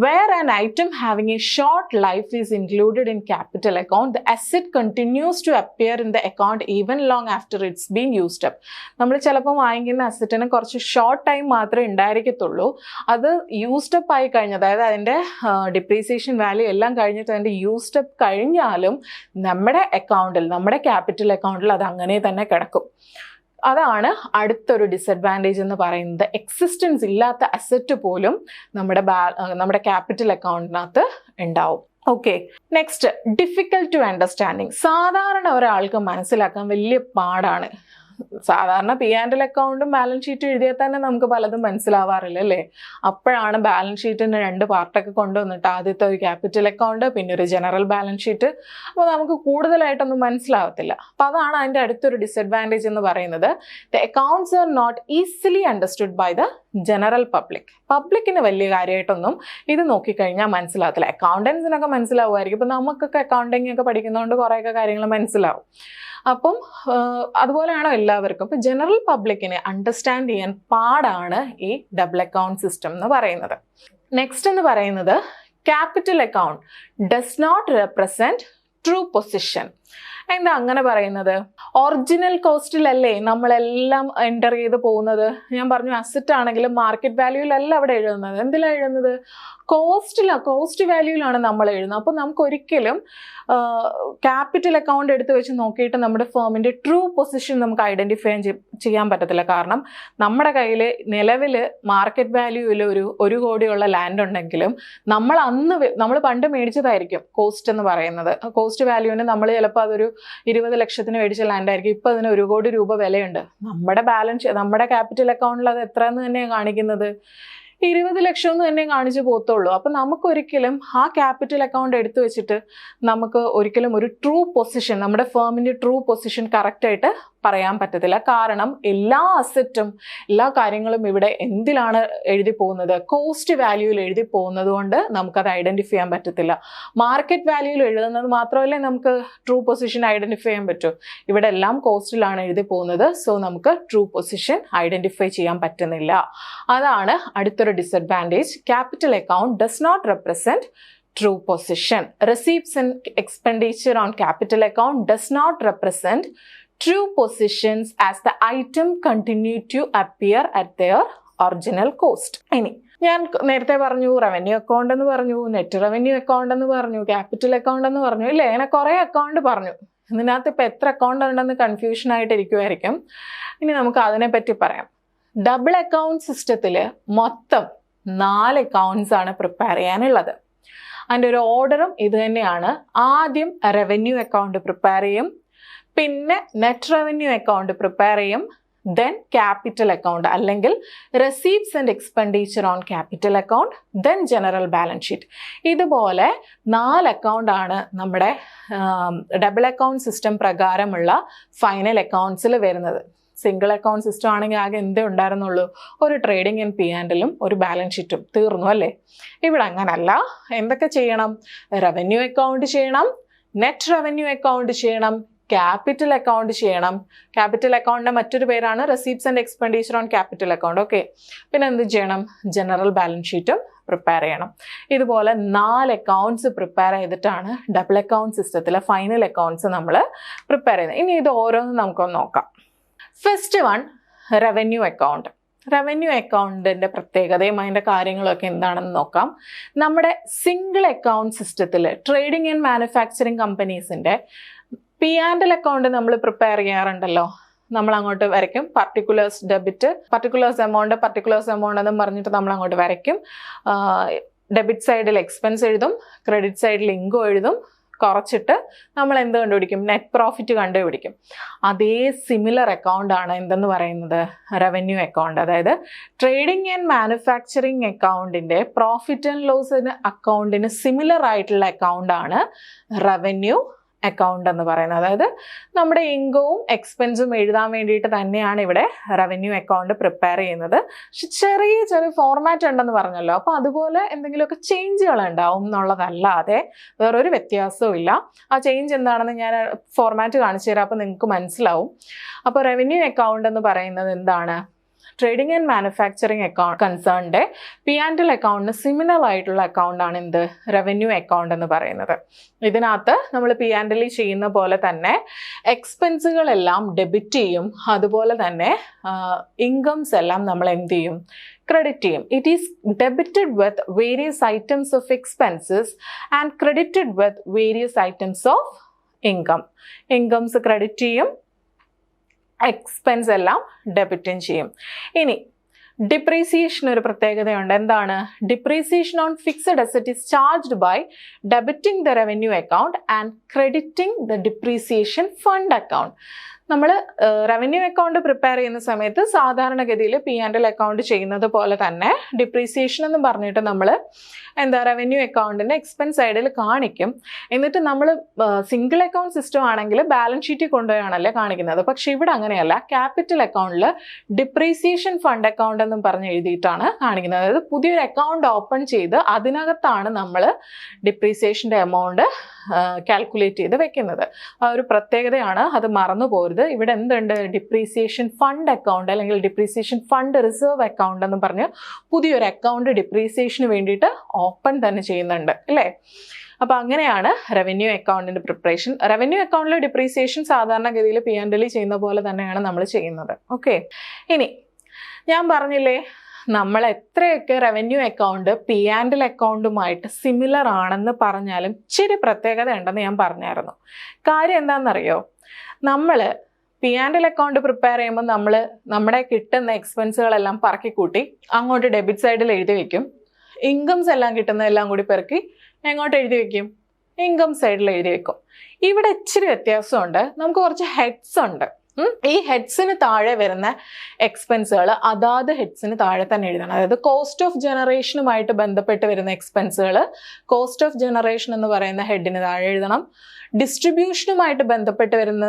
Where an item having a short life is included in capital account, the asset continues to appear in the account even long after it's been used up. നമ്മൾ ചിലപ്പോൾ വാങ്ങിക്കുന്ന അസറ്റിന് കുറച്ച് short time മാത്രമേ ഉണ്ടായിരിക്കത്തുള്ളൂ. അത് used up ആയി കഴിഞ്ഞാൽ, അതായത് അതിൻ്റെ ഡിപ്രീസിയേഷൻ വാല്യൂ എല്ലാം കഴിഞ്ഞിട്ട് അതിൻ്റെ യൂസ്ഡ് അപ്പ് കഴിഞ്ഞാലും നമ്മുടെ അക്കൗണ്ടിൽ, നമ്മുടെ ക്യാപിറ്റൽ അക്കൗണ്ടിൽ അത് അങ്ങനെ തന്നെ കിടക്കും. അതാണ് അടുത്തൊരു ഡിസഡ്വാൻറ്റേജ് എന്ന് പറയുന്നത്. എക്സിസ്റ്റൻസ് ഇല്ലാത്ത അസറ്റ് പോലും നമ്മുടെ ക്യാപിറ്റൽ അക്കൗണ്ടിനകത്ത് ഉണ്ടാവും. Okay, next difficult to understanding. സാധാരണ ഒരാൾക്ക് മനസ്സിലാക്കാൻ വലിയ പാടാണ്. സാധാരണ P&L അക്കൗണ്ടും ബാലൻസ് ഷീറ്റും എഴുതിയാൽ തന്നെ നമുക്ക് പലതും മനസ്സിലാവാറില്ല അല്ലേ? അപ്പോഴാണ് ബാലൻസ് ഷീറ്റിൻ്റെ 2 പാർട്ടൊക്കെ കൊണ്ടുവന്നിട്ട് ആദ്യത്തെ ഒരു ക്യാപിറ്റൽ അക്കൗണ്ട്, പിന്നെ ഒരു ജനറൽ ബാലൻസ് ഷീറ്റ്. അപ്പോൾ നമുക്ക് കൂടുതലായിട്ടൊന്നും മനസ്സിലാവത്തില്ല. അപ്പോൾ അതാണ് അതിൻ്റെ അടുത്തൊരു ഡിസഡ്വാൻറ്റേജ് എന്ന് പറയുന്നത്. The accounts are not easily understood by the general പബ്ലിക്കിന് വലിയ കാര്യമായിട്ടൊന്നും ഇത് നോക്കിക്കഴിഞ്ഞാൽ മനസ്സിലാകത്തില്ല. അക്കൗണ്ടൻസിനൊക്കെ മനസ്സിലാവുമായിരിക്കും. ഇപ്പം നമുക്കൊക്കെ അക്കൗണ്ടിങ് ഒക്കെ പഠിക്കുന്നതുകൊണ്ട് കുറേയൊക്കെ കാര്യങ്ങൾ മനസ്സിലാവും. അപ്പം അതുപോലെയാണോ എല്ലാവർക്കും. അപ്പം ജനറൽ പബ്ലിക്കിനെ അണ്ടർസ്റ്റാൻഡ് ചെയ്യാൻ പാടാണ് ഈ ഡബിൾ അക്കൗണ്ട് സിസ്റ്റം എന്ന് പറയുന്നത്. നെക്സ്റ്റ് എന്ന് പറയുന്നത് capital account does not represent true position. എന്താ അങ്ങനെ പറയുന്നത്? ഒറിജിനൽ കോസ്റ്റിലല്ലേ നമ്മളെല്ലാം എൻ്റർ ചെയ്ത് പോകുന്നത്. ഞാൻ പറഞ്ഞു അസറ്റ് ആണെങ്കിലും മാർക്കറ്റ് വാല്യൂയിലല്ല അവിടെ എഴുതുന്നത്. എന്തിലാണ് എഴുതുന്നത്? കോസ്റ്റ് വാല്യൂയിലാണ് നമ്മൾ എഴുതുന്നത്. അപ്പോൾ നമുക്ക് ഒരിക്കലും ക്യാപിറ്റൽ അക്കൗണ്ട് എടുത്ത് വെച്ച് നോക്കിയിട്ട് നമ്മുടെ ഫേമിൻ്റെ ട്രൂ പൊസിഷൻ നമുക്ക് ഐഡൻറ്റിഫൈ ചെയ്യാൻ പറ്റത്തില്ല. കാരണം നമ്മുടെ കയ്യിൽ നിലവിൽ മാർക്കറ്റ് വാല്യൂവിൽ ഒരു 1 കോടിയുള്ള ലാൻഡ് ഉണ്ടെങ്കിലും നമ്മൾ പണ്ട് മേടിച്ചതായിരിക്കും കോസ്റ്റ് എന്ന് പറയുന്നത്. കോസ്റ്റ് വാല്യൂവിന് നമ്മൾ ചിലപ്പോൾ അതൊരു 20 ലക്ഷത്തിന് മേടിച്ച ലാൻഡായിരിക്കും. ഇപ്പോൾ അതിന് 1 കോടി രൂപ വിലയുണ്ട്. നമ്മുടെ ക്യാപിറ്റൽ അക്കൗണ്ടിൽ അത് എത്രയെന്ന് തന്നെയാണ് കാണിക്കുന്നത്? 20 ലക്ഷം എന്ന് തന്നെ കാണിച്ചു പോകത്തുള്ളൂ. അപ്പം നമുക്കൊരിക്കലും ആ ക്യാപിറ്റൽ അക്കൗണ്ട് എടുത്തു വെച്ചിട്ട് നമുക്ക് ഒരിക്കലും ഒരു ട്രൂ പൊസിഷൻ, നമ്മുടെ ഫേമിൻ്റെ ട്രൂ പൊസിഷൻ കറക്റ്റായിട്ട് പറയാൻ പറ്റത്തില്ല. കാരണം എല്ലാ അസറ്റും എല്ലാ കാര്യങ്ങളും ഇവിടെ എന്തിലാണ് എഴുതി പോകുന്നത്? കോസ്റ്റ് വാല്യൂവിൽ എഴുതി പോകുന്നത് കൊണ്ട് നമുക്കത് ഐഡൻറ്റിഫൈ ചെയ്യാൻ പറ്റത്തില്ല. മാർക്കറ്റ് വാല്യൂവിൽ എഴുതുന്നത് മാത്രമല്ലേ നമുക്ക് ട്രൂ പൊസിഷൻ ഐഡൻറ്റിഫൈ ചെയ്യാൻ പറ്റൂ. ഇവിടെ എല്ലാം കോസ്റ്റിലാണ് എഴുതി പോകുന്നത്. സോ നമുക്ക് ട്രൂ പൊസിഷൻ ഐഡൻറ്റിഫൈ ചെയ്യാൻ പറ്റുന്നില്ല. അതാണ് അടുത്തൊരു ഡിസഡ്വാൻറ്റേജ്. Capital account does not represent true position. Receipts and expenditure on capital account does not represent true positions as the item continue to appear at their original cost. ഇനി ഞാൻ നേരത്തെ പറഞ്ഞു revenue account എന്ന് പറഞ്ഞു, നെറ്റ് റവന്യൂ അക്കൗണ്ട് എന്ന് പറഞ്ഞു, capital account എന്ന് പറഞ്ഞു, ഇല്ലേ? അങ്ങനെ കുറേ അക്കൗണ്ട് പറഞ്ഞു. ഇതിനകത്ത് ഇപ്പോൾ എത്ര അക്കൗണ്ട് ഉണ്ടെന്ന് കൺഫ്യൂഷൻ ആയിട്ടിരിക്കുമായിരിക്കും. ഇനി നമുക്ക് അതിനെപ്പറ്റി പറയാം. ഡബിൾ അക്കൗണ്ട് സിസ്റ്റത്തിൽ മൊത്തം 4 അക്കൗണ്ട്സ് ആണ് പ്രിപ്പയർ ചെയ്യാനുള്ളത്. അതിൻ്റെ ഒരു ഓർഡറും ഇത് തന്നെയാണ്. ആദ്യം റവന്യൂ അക്കൗണ്ട് പ്രിപ്പയർ ചെയ്യും, പിന്നെ നെറ്റ് റവന്യൂ അക്കൗണ്ട് പ്രിപ്പയർ ചെയ്യും, ദെൻ ക്യാപിറ്റൽ അക്കൗണ്ട് അല്ലെങ്കിൽ receipts and expenditure on capital account, then general balance sheet. ഇതുപോലെ 4 അക്കൗണ്ടാണ് നമ്മുടെ ഡബിൾ അക്കൗണ്ട് സിസ്റ്റം പ്രകാരമുള്ള ഫൈനൽ അക്കൗണ്ട്സിൽ വരുന്നത്. സിംഗിൾ അക്കൗണ്ട് സിസ്റ്റം ആണെങ്കിൽ ആകെ എന്തേ ഉണ്ടായിരുന്നുള്ളൂ? ഒരു ട്രേഡിംഗ് ആൻഡ് P&L ഒരു ബാലൻസ് ഷീറ്റും, തീർന്നു അല്ലേ? ഇവിടെ അങ്ങനല്ല. എന്തൊക്കെ ചെയ്യണം? റവന്യൂ അക്കൗണ്ട് ചെയ്യണം, നെറ്റ് റവന്യൂ അക്കൗണ്ട് ചെയ്യണം, ക്യാപിറ്റൽ അക്കൗണ്ട് ചെയ്യണം. ക്യാപിറ്റൽ അക്കൗണ്ടിൻ്റെ മറ്റൊരു പേരാണ് receipts and expenditure on capital account. Okay, പിന്നെ എന്ത് ചെയ്യണം? ജനറൽ ബാലൻസ് ഷീറ്റും പ്രിപ്പയർ ചെയ്യണം. ഇതുപോലെ 4 അക്കൗണ്ട്സ് പ്രിപ്പയർ ചെയ്തിട്ടാണ് ഡബിൾ അക്കൗണ്ട് സിസ്റ്റത്തിലെ ഫൈനൽ അക്കൗണ്ട്സ് നമ്മൾ പ്രിപ്പയർ ചെയ്യുന്നത്. ഇനി ഇത് ഓരോന്നും നമുക്കൊന്ന് നോക്കാം. First one revenue account. Revenue അക്കൗണ്ടിൻ്റെ പ്രത്യേകതയും അതിൻ്റെ കാര്യങ്ങളൊക്കെ എന്താണെന്ന് നോക്കാം. നമ്മുടെ സിംഗിൾ അക്കൗണ്ട് സിസ്റ്റത്തിൽ ട്രേഡിംഗ് ആൻഡ് മാനുഫാക്ചറിങ് കമ്പനീസിൻ്റെ P&L അക്കൗണ്ട് നമ്മൾ പ്രിപ്പയർ ചെയ്യാറുണ്ടല്ലോ. നമ്മൾ അങ്ങോട്ട് വരയ്ക്കും പർട്ടിക്കുലേഴ്സ് ഡെബിറ്റ്, പർട്ടിക്കുലേഴ്സ് എമൗണ്ട് എന്നും പറഞ്ഞിട്ട് നമ്മൾ അങ്ങോട്ട് വരയ്ക്കും. ഡെബിറ്റ് സൈഡിൽ എക്സ്പെൻസ് എഴുതും, ക്രെഡിറ്റ് സൈഡിൽ ഇൻകം എഴുതും. കുറച്ചിട്ട് നമ്മൾ എന്ത് കണ്ടുപിടിക്കും? നെറ്റ് പ്രോഫിറ്റ് കണ്ടുപിടിക്കും. അതേ സിമിലർ അക്കൗണ്ടാണ് എന്തെന്ന് പറയുന്നത്? Revenue account. അതായത് ട്രേഡിംഗ് ആൻഡ് മാനുഫാക്ചറിങ് അക്കൗണ്ടിൻ്റെ പ്രോഫിറ്റ് ആൻഡ് ലോസ് അക്കൗണ്ടിന് സിമിലർ ആയിട്ടുള്ള അക്കൗണ്ടാണ് റവന്യൂ അക്കൗണ്ട് എന്ന് പറയുന്നത്. അതായത് നമ്മുടെ ഇൻകവും എക്സ്പെൻസും എഴുതാൻ വേണ്ടിയിട്ട് തന്നെയാണ് ഇവിടെ റവന്യൂ അക്കൗണ്ട് പ്രിപ്പയർ ചെയ്യുന്നത്. പക്ഷെ ചെറിയ ഫോർമാറ്റ് ഉണ്ടെന്ന് പറഞ്ഞല്ലോ. അപ്പോൾ അതുപോലെ എന്തെങ്കിലുമൊക്കെ ചേഞ്ചുകൾ ഉണ്ടാവും എന്നുള്ളതല്ലാതെ വേറൊരു വ്യത്യാസവും ഇല്ല. ആ ചേഞ്ച് എന്താണെന്ന് ഞാൻ ഫോർമാറ്റ് കാണിച്ചു തരാം, അപ്പോൾ നിങ്ങൾക്ക് മനസ്സിലാവും. അപ്പോൾ റവന്യൂ അക്കൗണ്ട് എന്ന് പറയുന്നത് എന്താണ്? ട്രേഡിംഗ് ആൻഡ് മാനുഫാക്ചറിങ് അക്കൗണ്ട് കൺസേണിൻ്റെ P&L അക്കൗണ്ടിന് സിമിലർ ആയിട്ടുള്ള അക്കൗണ്ടാണ് എന്ത്? റവന്യൂ അക്കൗണ്ട് എന്ന് പറയുന്നത്. ഇതിനകത്ത് നമ്മൾ P&L ചെയ്യുന്ന പോലെ തന്നെ എക്സ്പെൻസുകളെല്ലാം ഡെബിറ്റ് ചെയ്യും, അതുപോലെ തന്നെ ഇൻകംസ് എല്ലാം നമ്മൾ എന്ത് ചെയ്യും? ക്രെഡിറ്റ് ചെയ്യും. It is debited with various items of expenses and credited with various items of income. Incomes credit ചെയ്യും, എക്സ്പെൻസ് എല്ലാം ഡെബിറ്റും ചെയ്യും. ഇനി ഡിപ്രീസിയേഷൻ ഒരു പ്രത്യേകതയുണ്ട്. എന്താണ്? Depreciation on fixed asset is charged by debiting the revenue account and crediting the depreciation fund account. നമ്മൾ revenue account prepare ചെയ്യുന്ന സമയത്ത് സാധാരണഗതിയിൽ P&L അക്കൗണ്ട് ചെയ്യുന്നത് പോലെ തന്നെ ഡിപ്രീസിയേഷൻ എന്ന് പറഞ്ഞിട്ട് നമ്മൾ റവന്യൂ അക്കൗണ്ടിൻ്റെ എക്സ്പെൻസ് സൈഡിൽ കാണിക്കും. എന്നിട്ട് നമ്മൾ സിംഗിൾ അക്കൗണ്ട് സിസ്റ്റം ആണെങ്കിൽ ബാലൻസ് ഷീറ്റിൽ കൊണ്ടുപോയാണല്ലേ കാണിക്കുന്നത്. പക്ഷെ ഇവിടെ അങ്ങനെയല്ല. ക്യാപിറ്റൽ അക്കൗണ്ടിൽ ഡിപ്രീസിയേഷൻ ഫണ്ട് അക്കൗണ്ട് എന്നും പറഞ്ഞ് എഴുതിയിട്ടാണ് കാണിക്കുന്നത്. അതായത് പുതിയൊരു അക്കൗണ്ട് ഓപ്പൺ ചെയ്ത് അതിനകത്താണ് നമ്മൾ ഡിപ്രീസിയേഷൻ്റെ എമൗണ്ട് കാൽക്കുലേറ്റ് ചെയ്ത് വെക്കുന്നത്. ആ ഒരു പ്രത്യേകതയാണ്, അത് മറന്നു പോരുത്. ഇവിടെ എന്തുണ്ട്? ഡിപ്രീസിയേഷൻ ഫണ്ട് അക്കൗണ്ട് അല്ലെങ്കിൽ ഡിപ്രീസിയേഷൻ ഫണ്ട് റിസർവ് അക്കൗണ്ട് എന്ന് പറഞ്ഞ് പുതിയൊരു അക്കൗണ്ട് ഡിപ്രീസിയേഷന് വേണ്ടിയിട്ട് ഓപ്പൺ തന്നെ ചെയ്യുന്നുണ്ട് അല്ലേ. അപ്പോൾ അങ്ങനെയാണ് റവന്യൂ അക്കൗണ്ടിൻ്റെ പ്രിപ്പറേഷൻ. റവന്യൂ അക്കൗണ്ടിലെ ഡിപ്രീസിയേഷൻ സാധാരണഗതിയിൽ P&L ചെയ്യുന്ന പോലെ തന്നെയാണ് നമ്മൾ ചെയ്യുന്നത്. ഓക്കെ, ഇനി ഞാൻ പറഞ്ഞില്ലേ നമ്മൾ എത്രയൊക്കെ റവന്യൂ അക്കൗണ്ട് P&L അക്കൗണ്ടുമായിട്ട് സിമിലർ ആണെന്ന് പറഞ്ഞാലും ഇച്ചിരി പ്രത്യേകത ഉണ്ടെന്ന് ഞാൻ പറഞ്ഞായിരുന്നു. കാര്യം എന്താണെന്നറിയോ? നമ്മൾ P&L അക്കൗണ്ട് പ്രിപ്പയർ ചെയ്യുമ്പോൾ നമ്മുടെ കിട്ടുന്ന എക്സ്പെൻസുകളെല്ലാം പറക്കിക്കൂട്ടി അങ്ങോട്ട് ഡെബിറ്റ് സൈഡിൽ എഴുതി വെക്കും. ഇൻകംസ് എല്ലാം കിട്ടുന്നതെല്ലാം കൂടി പെറുക്കി എങ്ങോട്ട് എഴുതി വെക്കും? ഇൻകം സൈഡിൽ എഴുതി വെക്കും. ഇവിടെ ഇച്ചിരി വ്യത്യാസമുണ്ട്. നമുക്ക് കുറച്ച് ഹെഡ്സ് ഉണ്ട്. ഈ ഹെഡ്സിന് താഴെ വരുന്ന എക്സ്പെൻസുകൾ അതാത് ഹെഡ്സിന് താഴെ തന്നെ എഴുതണം. അതായത് കോസ്റ്റ് ഓഫ് ജനറേഷനുമായിട്ട് ബന്ധപ്പെട്ട് വരുന്ന എക്സ്പെൻസുകൾ കോസ്റ്റ് ഓഫ് ജനറേഷൻ എന്ന് പറയുന്ന ഹെഡിന് താഴെ എഴുതണം. ഡിസ്ട്രിബ്യൂഷനുമായിട്ട് ബന്ധപ്പെട്ട് വരുന്ന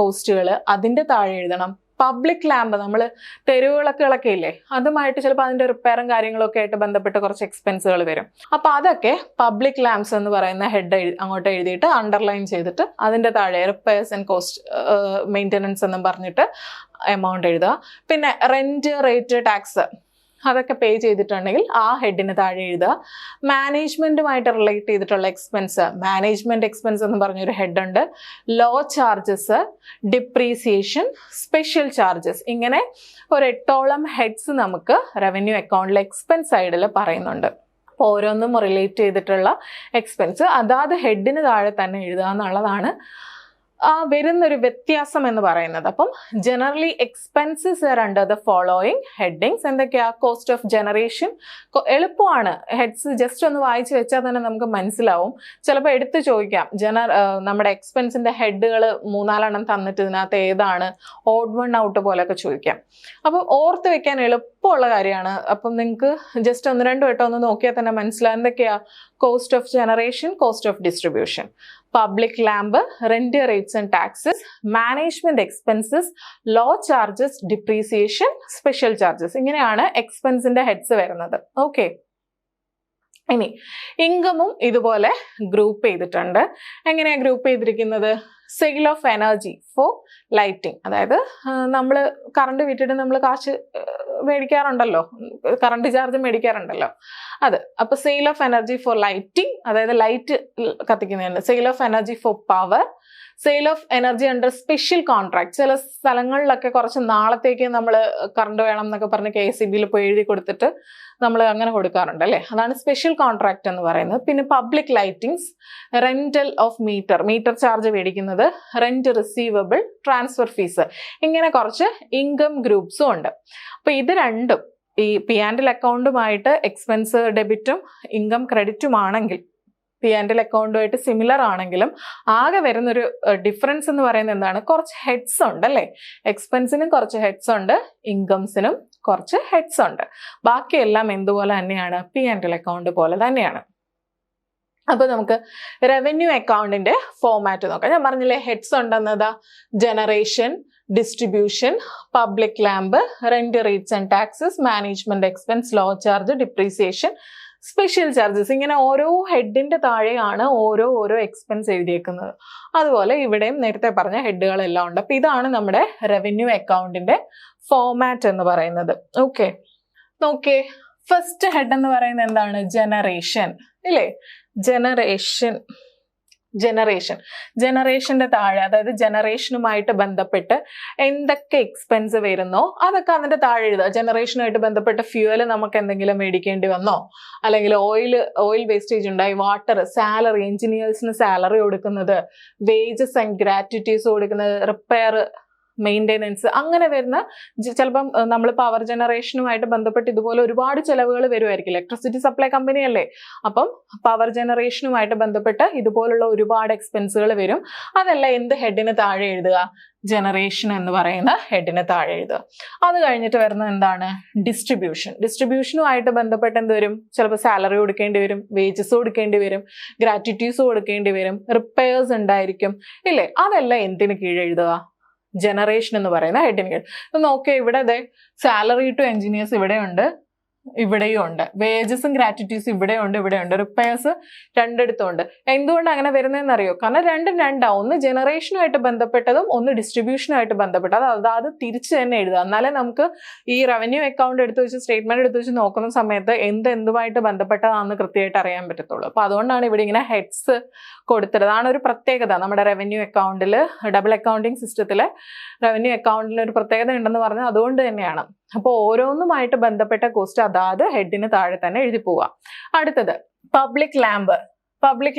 കോസ്റ്റുകൾ അതിൻ്റെ താഴെ എഴുതണം. പബ്ലിക് ലാമ്പ്, നമ്മൾ തെരുവിളക്കുകളൊക്കെ ഇല്ലേ, അതുമായിട്ട് ചിലപ്പോൾ അതിൻ്റെ റിപ്പയറും കാര്യങ്ങളൊക്കെ ആയിട്ട് ബന്ധപ്പെട്ട് കുറച്ച് എക്സ്പെൻസുകൾ വരും. അപ്പോൾ അതൊക്കെ പബ്ലിക് ലാംപ്സ് എന്ന് പറയുന്ന ഹെഡ് അങ്ങോട്ട് എഴുതിയിട്ട് അണ്ടർലൈൻ ചെയ്തിട്ട് അതിൻ്റെ താഴെ റിപ്പയർസ് ആൻഡ് കോസ്റ്റ് മെയിൻ്റനൻസ് എന്നും പറഞ്ഞിട്ട് എമൗണ്ട് എഴുതുക. പിന്നെ റെൻറ്റ്, റേറ്റ്, ടാക്സ് അതൊക്കെ പേ ചെയ്തിട്ടുണ്ടെങ്കിൽ ആ ഹെഡിന് താഴെ എഴുതുക. മാനേജ്മെൻറ്റുമായിട്ട് റിലേറ്റ് ചെയ്തിട്ടുള്ള എക്സ്പെൻസ്, മാനേജ്മെൻറ്റ് എക്സ്പെൻസ് എന്ന് പറഞ്ഞൊരു ഹെഡുണ്ട്. Law charges, depreciation, special charges, ഇങ്ങനെ ഒരു 8ഓളം ഹെഡ്സ് നമുക്ക് റവന്യൂ അക്കൗണ്ടിലെ എക്സ്പെൻസ് സൈഡിൽ പറയുന്നുണ്ട്. അപ്പോൾ ഓരോന്നും റിലേറ്റ് ചെയ്തിട്ടുള്ള എക്സ്പെൻസ് അതാത് ഹെഡിന് താഴെ തന്നെ എഴുതുക എന്നുള്ളതാണ് വരുന്നൊരു വ്യത്യാസം എന്ന് പറയുന്നത്. അപ്പം generally expenses are under the following headings. എന്തൊക്കെയാ? Cost of generation. എളുപ്പമാണ്, ഹെഡ്സ് ജസ്റ്റ് ഒന്ന് വായിച്ച് വെച്ചാൽ തന്നെ നമുക്ക് മനസ്സിലാവും. ചിലപ്പോൾ എടുത്ത് ചോദിക്കാം, നമ്മുടെ എക്സ്പെൻസിൻ്റെ ഹെഡുകൾ 3-4 തന്നിട്ട് ഇതിനകത്ത് ഏതാണ് ഓഡ് വൺ ഔട്ട് പോലെയൊക്കെ ചോദിക്കാം. അപ്പം ഓർത്ത് വെക്കാൻ എളുപ്പമുള്ള കാര്യമാണ്. അപ്പം നിങ്ങൾക്ക് ജസ്റ്റ് 1-2 വട്ടം ഒന്ന് നോക്കിയാൽ തന്നെ മനസ്സിലാവും എന്തൊക്കെയാ? Cost of generation, cost of distribution, public lamp, rent, rates and taxes, management expenses, law charges, depreciation, special charges. ഇങ്ങനെയാണ് എക്സ്പെൻസിന്റെ ഹെഡ്സ് വരുന്നത്. ഓക്കെ, ഇനി ഇൻകമും ഇതുപോലെ ഗ്രൂപ്പ് ചെയ്തിട്ടുണ്ട്. എങ്ങനെയാണ് ഗ്രൂപ്പ് ചെയ്തിരിക്കുന്നത്? Sale of energy for lighting, അതായത് നമ്മൾ കറണ്ട് വിറ്റിട്ട് നമ്മൾ കാശ് മേടിക്കാറുണ്ടല്ലോ, കറണ്ട് ചാർജ് മേടിക്കാറുണ്ടല്ലോ, അത്. അപ്പോൾ sale of energy for lighting, അതായത് ലൈറ്റ് കത്തിക്കുന്നതാണ്. Sale of energy for power, sale of energy under special contract. ചില സ്ഥലങ്ങളിലൊക്കെ കുറച്ച് നാളത്തേക്ക് നമ്മൾ കറണ്ട് വേണം എന്നൊക്കെ പറഞ്ഞ് KSEBയിൽ പോയി എഴുതി കൊടുത്തിട്ട് നമ്മൾ അങ്ങനെ കൊടുക്കാറുണ്ട് അല്ലേ, അതാണ് സ്പെഷ്യൽ കോൺട്രാക്ട് എന്ന് പറയുന്നത്. പിന്നെ public lightings, rental of metre charge മേടിക്കുന്നത്, റെന്റ് റിസീവബിൾ, ട്രാൻസ്ഫർ ഫീസ്, ഇങ്ങനെ കുറച്ച് ഇൻകം ഗ്രൂപ്പ്സും ഉണ്ട്. അപ്പോൾ ഇത് രണ്ടും ഈ P&L അക്കൗണ്ടുമായിട്ട് എക്സ്പെൻസ് ഡെബിറ്റും ഇൻകം ക്രെഡിറ്റും ആണെങ്കിൽ P&L അക്കൗണ്ടുമായിട്ട് സിമിലർ ആണെങ്കിലും ആകെ വരുന്നൊരു ഡിഫറൻസ് എന്ന് പറയുന്നത് എന്താണ്? കുറച്ച് ഹെഡ്സ് ഉണ്ട് അല്ലേ. എക്സ്പെൻസിനും കുറച്ച് ഹെഡ്സ് ഉണ്ട്, ഇൻകംസിനും കുറച്ച് ഹെഡ്സ് ഉണ്ട്. ബാക്കിയെല്ലാം എന്തുപോലെ തന്നെയാണ്? P&L അക്കൗണ്ട് പോലെ തന്നെയാണ്. അപ്പോൾ നമുക്ക് റവന്യൂ അക്കൗണ്ടിന്റെ ഫോമാറ്റ് നോക്കാം. ഞാൻ പറഞ്ഞില്ലേ ഹെഡ്സ് ഉണ്ടെന്നതാ: generation, distribution, public lamp, rent, rates and taxes, management expense, law charge, depreciation, special charges. ഇങ്ങനെ ഓരോ ഹെഡിന്റെ താഴെയാണ് ഓരോ എക്സ്പെൻസ് എഴുതിയേക്കുന്നത്. അതുപോലെ ഇവിടെയും നേരത്തെ പറഞ്ഞ ഹെഡുകളെല്ലാം ഉണ്ട്. അപ്പോൾ ഇതാണ് നമ്മുടെ റവന്യൂ അക്കൗണ്ടിന്റെ ഫോമാറ്റ് എന്ന് പറയുന്നത്. ഓക്കെ, നോക്കേ, ഫസ്റ്റ് ഹെഡ് എന്ന് പറയുന്നത് എന്താണ്? ജനറേഷൻ ഇല്ലേ. ജനറേഷന്റെ താഴെ, അതായത് ജനറേഷനുമായിട്ട് ബന്ധപ്പെട്ട് എന്തൊക്കെ എക്സ്പെൻസ് വരുന്നോ അതൊക്കെ അതിന്റെ താഴെ എഴുതുക. ജനറേഷനുമായിട്ട് ബന്ധപ്പെട്ട ഫ്യൂവല് നമുക്ക് എന്തെങ്കിലും മേടിക്കേണ്ടി വന്നോ, അല്ലെങ്കിൽ ഓയിൽ വേസ്റ്റേജ് ഉണ്ടായി, വാട്ടർ, സാലറി, എഞ്ചിനീയേഴ്സിന് സാലറി കൊടുക്കുന്നത്, വേജസ് ആൻഡ് ഗ്രാറ്റുറ്റീസ് കൊടുക്കുന്നത്, റിപ്പയർ മെയിൻ്റെനൻസ്, അങ്ങനെ വരുന്ന ചിലപ്പം നമ്മൾ പവർ ജനറേഷനുമായിട്ട് ബന്ധപ്പെട്ട് ഇതുപോലെ ഒരുപാട് ചിലവുകൾ വരുമായിരിക്കും. ഇലക്ട്രിസിറ്റി സപ്ലൈ കമ്പനി അല്ലേ, അപ്പം പവർ ജനറേഷനുമായിട്ട് ബന്ധപ്പെട്ട് ഇതുപോലുള്ള ഒരുപാട് എക്സ്പെൻസുകൾ വരും. അതെല്ലാം എന്ത് ഹെഡിന് താഴെ എഴുതുക? ജനറേഷൻ എന്ന് പറയുന്ന ഹെഡിന് താഴെ എഴുതുക. അത് കഴിഞ്ഞിട്ട് വരുന്നത് എന്താണ്? ഡിസ്ട്രിബ്യൂഷനുമായിട്ട് ബന്ധപ്പെട്ട് എന്ത് വരും? ചിലപ്പോൾ സാലറി കൊടുക്കേണ്ടി വരും, വേജസ് കൊടുക്കേണ്ടി വരും, ഗ്രാറ്റുറ്റീസ് കൊടുക്കേണ്ടി വരും, റിപ്പയേഴ്സ് ഉണ്ടായിരിക്കും ഇല്ലേ? അതെല്ലാം എന്തിന് കീഴെഴുതുക? ജനറേഷൻ എന്ന് പറയുന്ന ഹെഡിന് കീഴ്. നോക്കിയാൽ ഇവിടെ അതെ സാലറി ടു എഞ്ചിനീയേഴ്സ് ഇവിടെയുണ്ട്, ഇവിടെയും ഉണ്ട്, വേജസും ഗ്രാറ്റുറ്റീസും ഇവിടെയുണ്ട്, ഇവിടെയുണ്ട്, റിപ്പയേഴ്സ് രണ്ടിടത്തും ഉണ്ട്. എന്തുകൊണ്ട് അങ്ങനെ വരുന്നതെന്ന് അറിയോ? കാരണം രണ്ടും രണ്ടാവും. ഒന്ന് ജനറേഷനുമായിട്ട് ബന്ധപ്പെട്ടതും ഒന്ന് ഡിസ്ട്രിബ്യൂഷനുമായിട്ട് ബന്ധപ്പെട്ടത്. അത് തിരിച്ച് തന്നെ എഴുതുക. എന്നാലേ നമുക്ക് ഈ റവന്യൂ അക്കൗണ്ട് എടുത്ത് വെച്ച് സ്റ്റേറ്റ്മെന്റ് എടുത്ത് വെച്ച് നോക്കുന്ന സമയത്ത് എന്തുമായിട്ട് ബന്ധപ്പെട്ടതാണെന്ന് കൃത്യമായിട്ട് അറിയാൻ പറ്റത്തുള്ളൂ. അപ്പൊ അതുകൊണ്ടാണ് ഇവിടെ ഇങ്ങനെ ഹെഡ്സ് കൊടുത്തത്. അതാണ് ഒരു പ്രത്യേകത നമ്മുടെ റവന്യൂ അക്കൗണ്ടിൽ, ഡബിൾ അക്കൗണ്ടിങ് സിസ്റ്റത്തില് റവന്യൂ അക്കൗണ്ടിൽ ഒരു പ്രത്യേകത ഉണ്ടെന്ന് പറഞ്ഞാൽ അതുകൊണ്ട് തന്നെയാണ്. അപ്പോൾ ഓരോന്നുമായിട്ട് ബന്ധപ്പെട്ട കോസ്റ്റ് അതാത് ഹെഡിന് താഴെ തന്നെ എഴുതി പോവുക. അടുത്തത് പബ്ലിക്